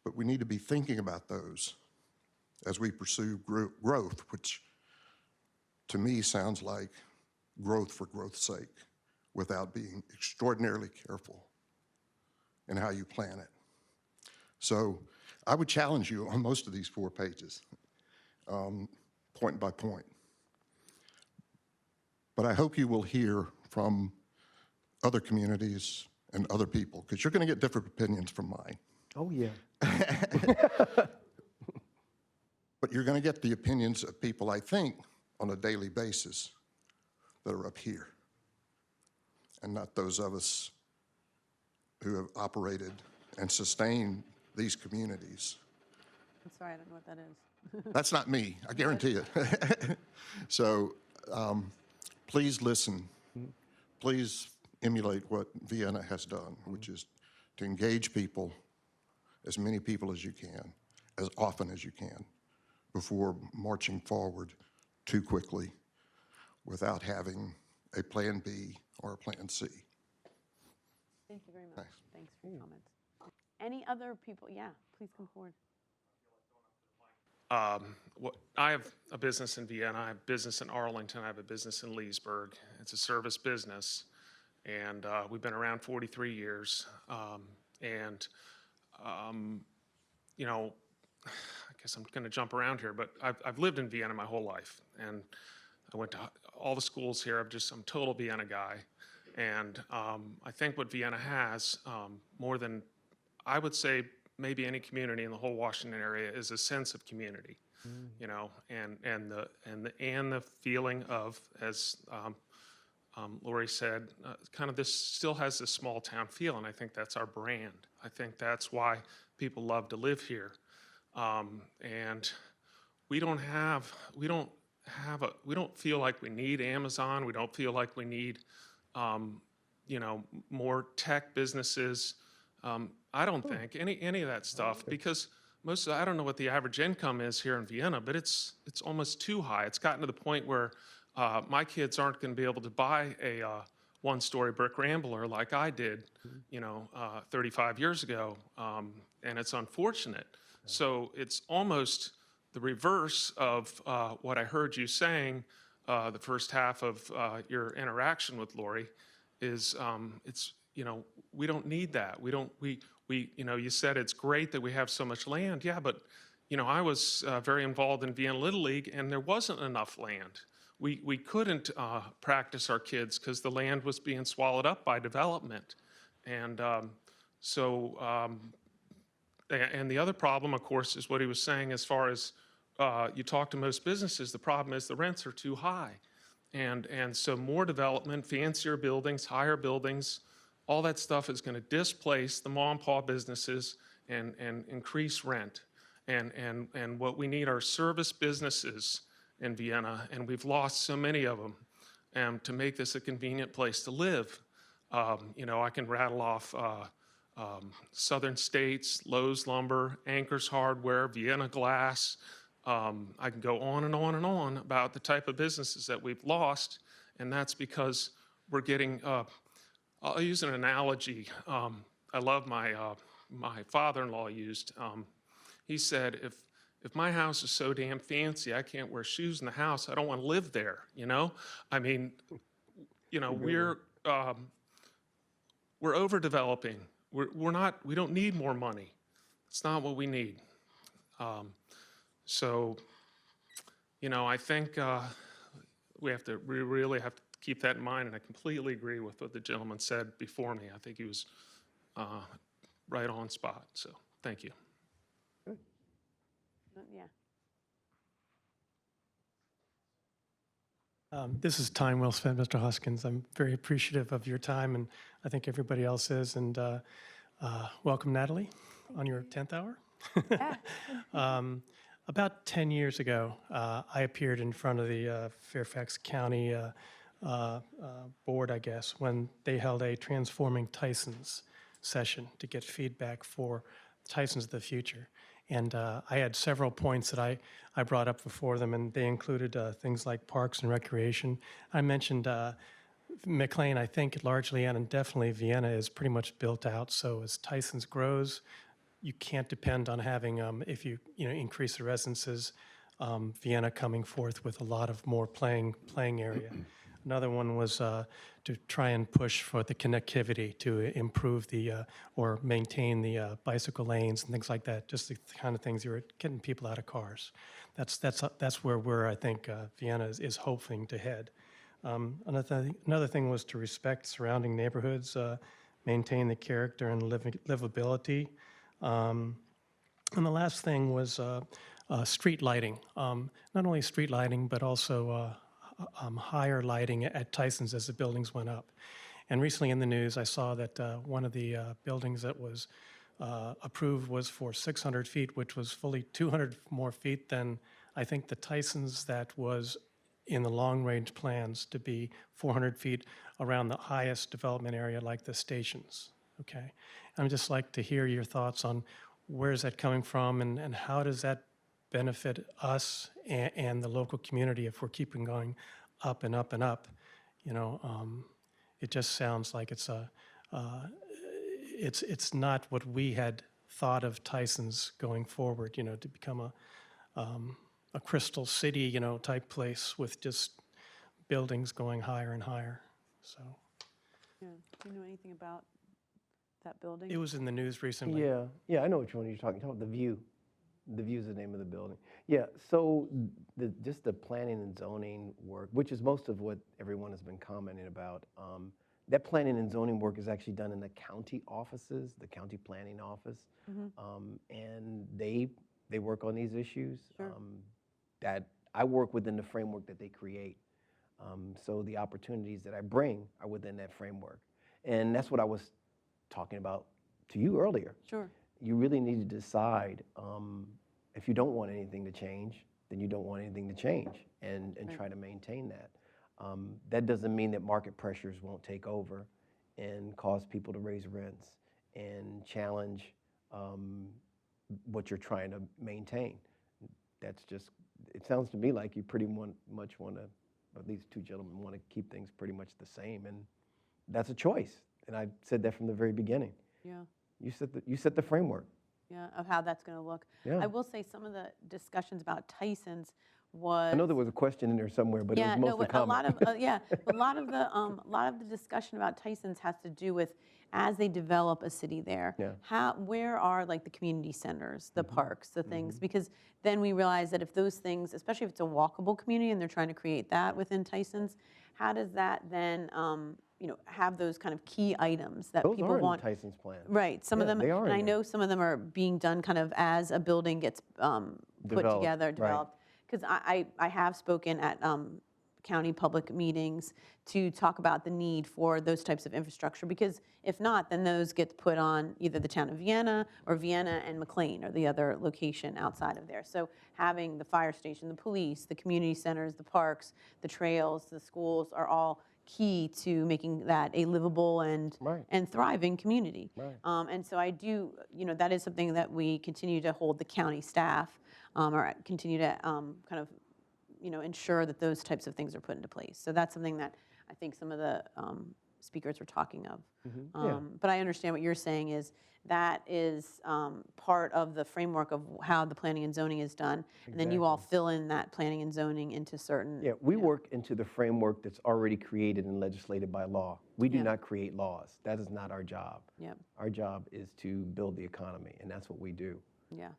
but we need to be thinking about those as we pursue growth, which to me sounds like growth for growth's sake without being extraordinarily careful in how you plan it. So I would challenge you on most of these 4 pages, point by point. But I hope you will hear from other communities and other people, because you're going to get different opinions from mine. Oh, yeah. But you're going to get the opinions of people, I think, on a daily basis that are up here, and not those of us who have operated and sustained these communities. I'm sorry, I don't know what that is. That's not me, I guarantee you. So please listen. Please emulate what Vienna has done, which is to engage people, as many people as you can, as often as you can, before marching forward too quickly without having a plan B or a plan C. Thank you very much. Thanks for your comments. Any other people? Yeah, please come forward. I have a business in Vienna, I have a business in Arlington, I have a business in Leesburg. It's a service business, and we've been around 43 years. You know, I guess I'm going to jump around here, but I've lived in Vienna my whole life, and I went to all the schools here. I'm a total Vienna guy, and I think what Vienna has more than I would say maybe any community in the whole Washington area is a sense of community, you know, and the feeling of, as Laurie said, kind of this still has this small town feel, and I think that's our brand. I think that's why people love to live here. And we don't feel like we need Amazon. We don't feel like we need, more tech businesses. I don't think any of that stuff, because I don't know what the average income is here in Vienna, but it's almost too high. It's gotten to the point where my kids aren't going to be able to buy a one-story brick rambler like I did, 35 years ago, and it's unfortunate. So it's almost the reverse of what I heard you saying the first half of your interaction with Laurie is we don't need that. You said it's great that we have so much land. Yeah, but I was very involved in Vienna Little League, and there wasn't enough land. We couldn't practice our kids because the land was being swallowed up by development. And and the other problem, of course, is what he was saying as far as you talk to most businesses, the problem is the rents are too high. And so more development, fancier buildings, higher buildings, all that stuff is going to displace the mom and pop businesses and increase rent. And what we need are service businesses in Vienna, and we've lost so many of them to make this a convenient place to live. I can rattle off Southern States, Lowe's Lumber, Anchor's Hardware, Vienna Glass. I can go on and on and on about the type of businesses that we've lost, and that's because we're getting, I'll use an analogy. I love my father-in-law used. He said, if my house is so damn fancy, I can't wear shoes in the house, I don't want to live there, I mean, we're overdeveloping. We don't need more money. It's not what we need. I think we really have to keep that in mind, and I completely agree with what the gentleman said before me. I think he was right on spot, so thank you. Yeah. This is time well spent, Mr. Hoskins. I'm very appreciative of your time, and I think everybody else is. And welcome, Natalie, on your 10th hour. About 10 years ago, I appeared in front of the Fairfax County board, I guess, when they held a Transforming Tysons session to get feedback for Tysons of the future. And I had several points that I brought up before them, and they included things like parks and recreation. I mentioned McLean, I think largely and definitely Vienna is pretty much built out. So as Tysons grows, you can't depend on having, if you increase the residences, Vienna coming forth with a lot of more playing area. Another one was to try and push for the connectivity to improve or maintain the bicycle lanes and things like that. Just the kind of things you were getting people out of cars. That's where I think Vienna is hoping to head. Another thing was to respect surrounding neighborhoods, maintain the character and livability. And the last thing was street lighting. Not only street lighting, but also higher lighting at Tysons as the buildings went up. And recently in the news, I saw that one of the buildings that was approved was for 600 feet, which was fully 200 more feet than I think the Tysons that was in the long-range plans to be 400 feet around the highest development area like the stations, okay? I'd just like to hear your thoughts on where is that coming from and how does that benefit us and the local community if we're keeping going up and up and up. It just sounds like it's not what we had thought of Tysons going forward, to become a crystal city, type place with just buildings going higher and higher. So. Yeah. Do you know anything about that building? It was in the news recently. Yeah, I know which one you're talking about. The View. The View is the name of the building. Yeah, so just the planning and zoning work, which is most of what everyone has been commenting about, that planning and zoning work is actually done in the county offices, the county planning office, and they work on these issues. Sure. That I work within the framework that they create. So the opportunities that I bring are within that framework. And that's what I was talking about to you earlier. Sure. You really need to decide if you don't want anything to change, then you don't want anything to change and try to maintain that. That doesn't mean that market pressures won't take over and cause people to raise rents and challenge what you're trying to maintain. That's just, it sounds to me like you pretty much want to, at least two gentlemen want to keep things pretty much the same, and that's a choice. And I said that from the very beginning. Yeah. You set the framework. Yeah, of how that's going to look. Yeah. I will say some of the discussions about Tyson's was. I know there was a question in there somewhere, but it was mostly but comment. a lot of a lot of the discussion about Tyson's has to do with as they develop a city there. Yeah. Where are like the community centers, the parks, the things? Because then we realize that if those things, especially if it's a walkable community and they're trying to create that within Tyson's, how does that then have those kind of key items that Those people are want? in Tyson's plan. Right, some of Yeah, them, they are and in I there. know some of them are being done kind of as a building gets put Developed, together, right. developed. Because I have spoken at county public meetings to talk about the need for those types of infrastructure, because if not, then those get put on either the town of Vienna or Vienna and McLean or the other location outside of there. So having the fire station, the police, the community centers, the parks, the trails, the schools are all key to making that a livable and Right. and thriving community. Right. And so I do, that is something that we continue to hold the county staff or continue to kind of, ensure that those types of things are put into place. So that's something that I think some of the speakers were talking of. Yeah. But I understand what you're saying is that is part of the framework of how the planning and zoning is done. And then you all fill in that planning and zoning into certain. Yeah, we work into the framework that's already created and legislated by law. We do Yeah. not create laws. That is not our job. Yep. Our job is to build the economy, and that's what we do. Yeah.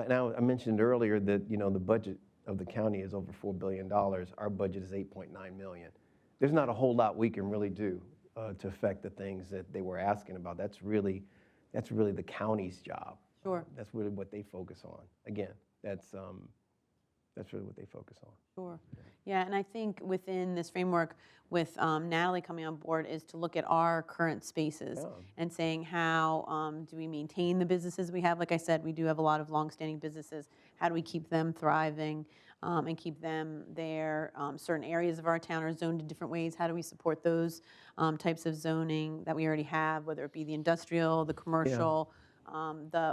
Now, I mentioned earlier that the budget of the county is over $4 billion. Our budget is $8.9 million. There's not a whole lot we can really do to affect the things that they were asking about. That's really the county's job. Sure. That's really what they focus on. Again, that's really what they focus on. Sure. Yeah, and I think within this framework with Natalie coming on board is to look at our current spaces Yeah. and saying how do we maintain the businesses we have. Like I said, we do have a lot of longstanding businesses. How do we keep them thriving and keep them there? Certain areas of our town are zoned in different ways. How do we support those types of zoning that we already have, whether it be the industrial, the commercial,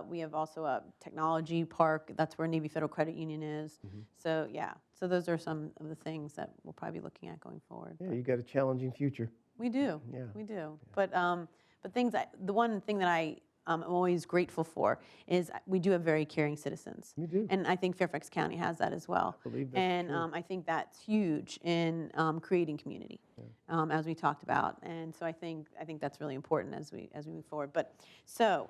we have also a technology park. That's where Navy Federal Credit Union is. So yeah, so those are some of the things that we'll probably be looking at going forward. Yeah, you got a challenging future. We do. Yeah. We do. But the one thing that I'm always grateful for is we do have very caring citizens. You do. And I think Fairfax County has that as well. I believe that's and true. I think that's huge in creating community, as we talked about. And so I think that's really important as we move forward. But so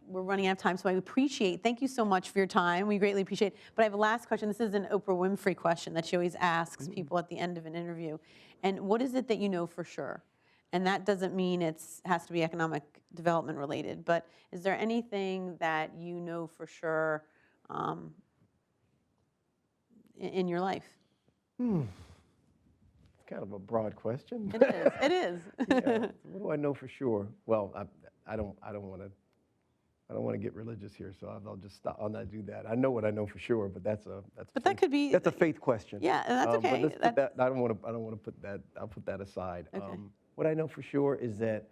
we're running out of time. So I appreciate. Thank you so much for your time. We greatly appreciate it. But I have a last question. This is an Oprah Winfrey question that she always asks people at the end of an interview. And what is it that you know for sure? And that doesn't mean it has to be economic development related, but is there anything that you know for sure in your life? It's kind of a broad question. It is. It is. Yeah. What do I know for sure? Well, I don't want to get religious here, so I'll just stop. I'll not do that. I know what I know for sure, but that's a faith question. Yeah, that's okay. But let's put that. I don't want to put that. I'll put that aside. Okay. What I know for sure is that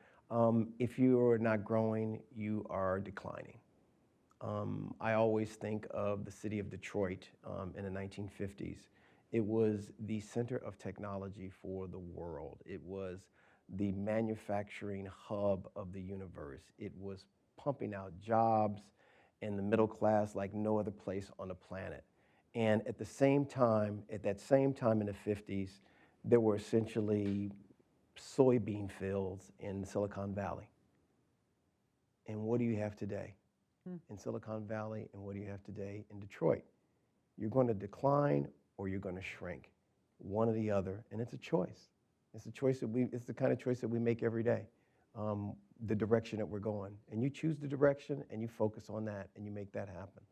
if you are not growing, you are declining. I always think of the city of Detroit in the 1950s. It was the center of technology for the world. It was the manufacturing hub of the universe. It was pumping out jobs in the middle class like no other place on the planet. And at that same time in the 50s, there were essentially soybean fields in Silicon Valley. And what do you have today in Silicon Valley, and what do you have today in Detroit? You're going to decline or you're going to shrink, one or the other, and it's a choice. It's the kind of choice that we make every day, the direction that we're going. And you choose the direction and you focus on that and you make that happen.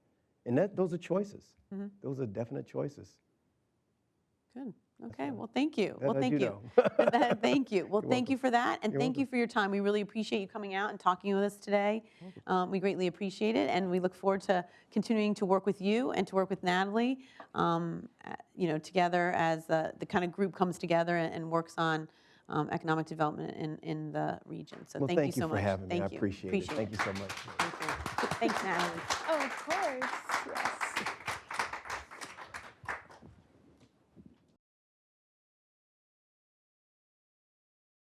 And those are choices. Those are definite choices. Good. Okay. Well, thank you. That Well, I thank do you. know. Thank you. Well, thank you for that, and thank you for your time. We really appreciate you coming out and talking with us today. We greatly appreciate it, and we look forward to continuing to work with you and to work with Natalie, together as the kind of group comes together and works on economic development in the region. So Well, thank you thank you so for much. having me. I Thank you. appreciate it. Thank you so much. Thank you. Thanks, Natalie. Oh, of course. Yes.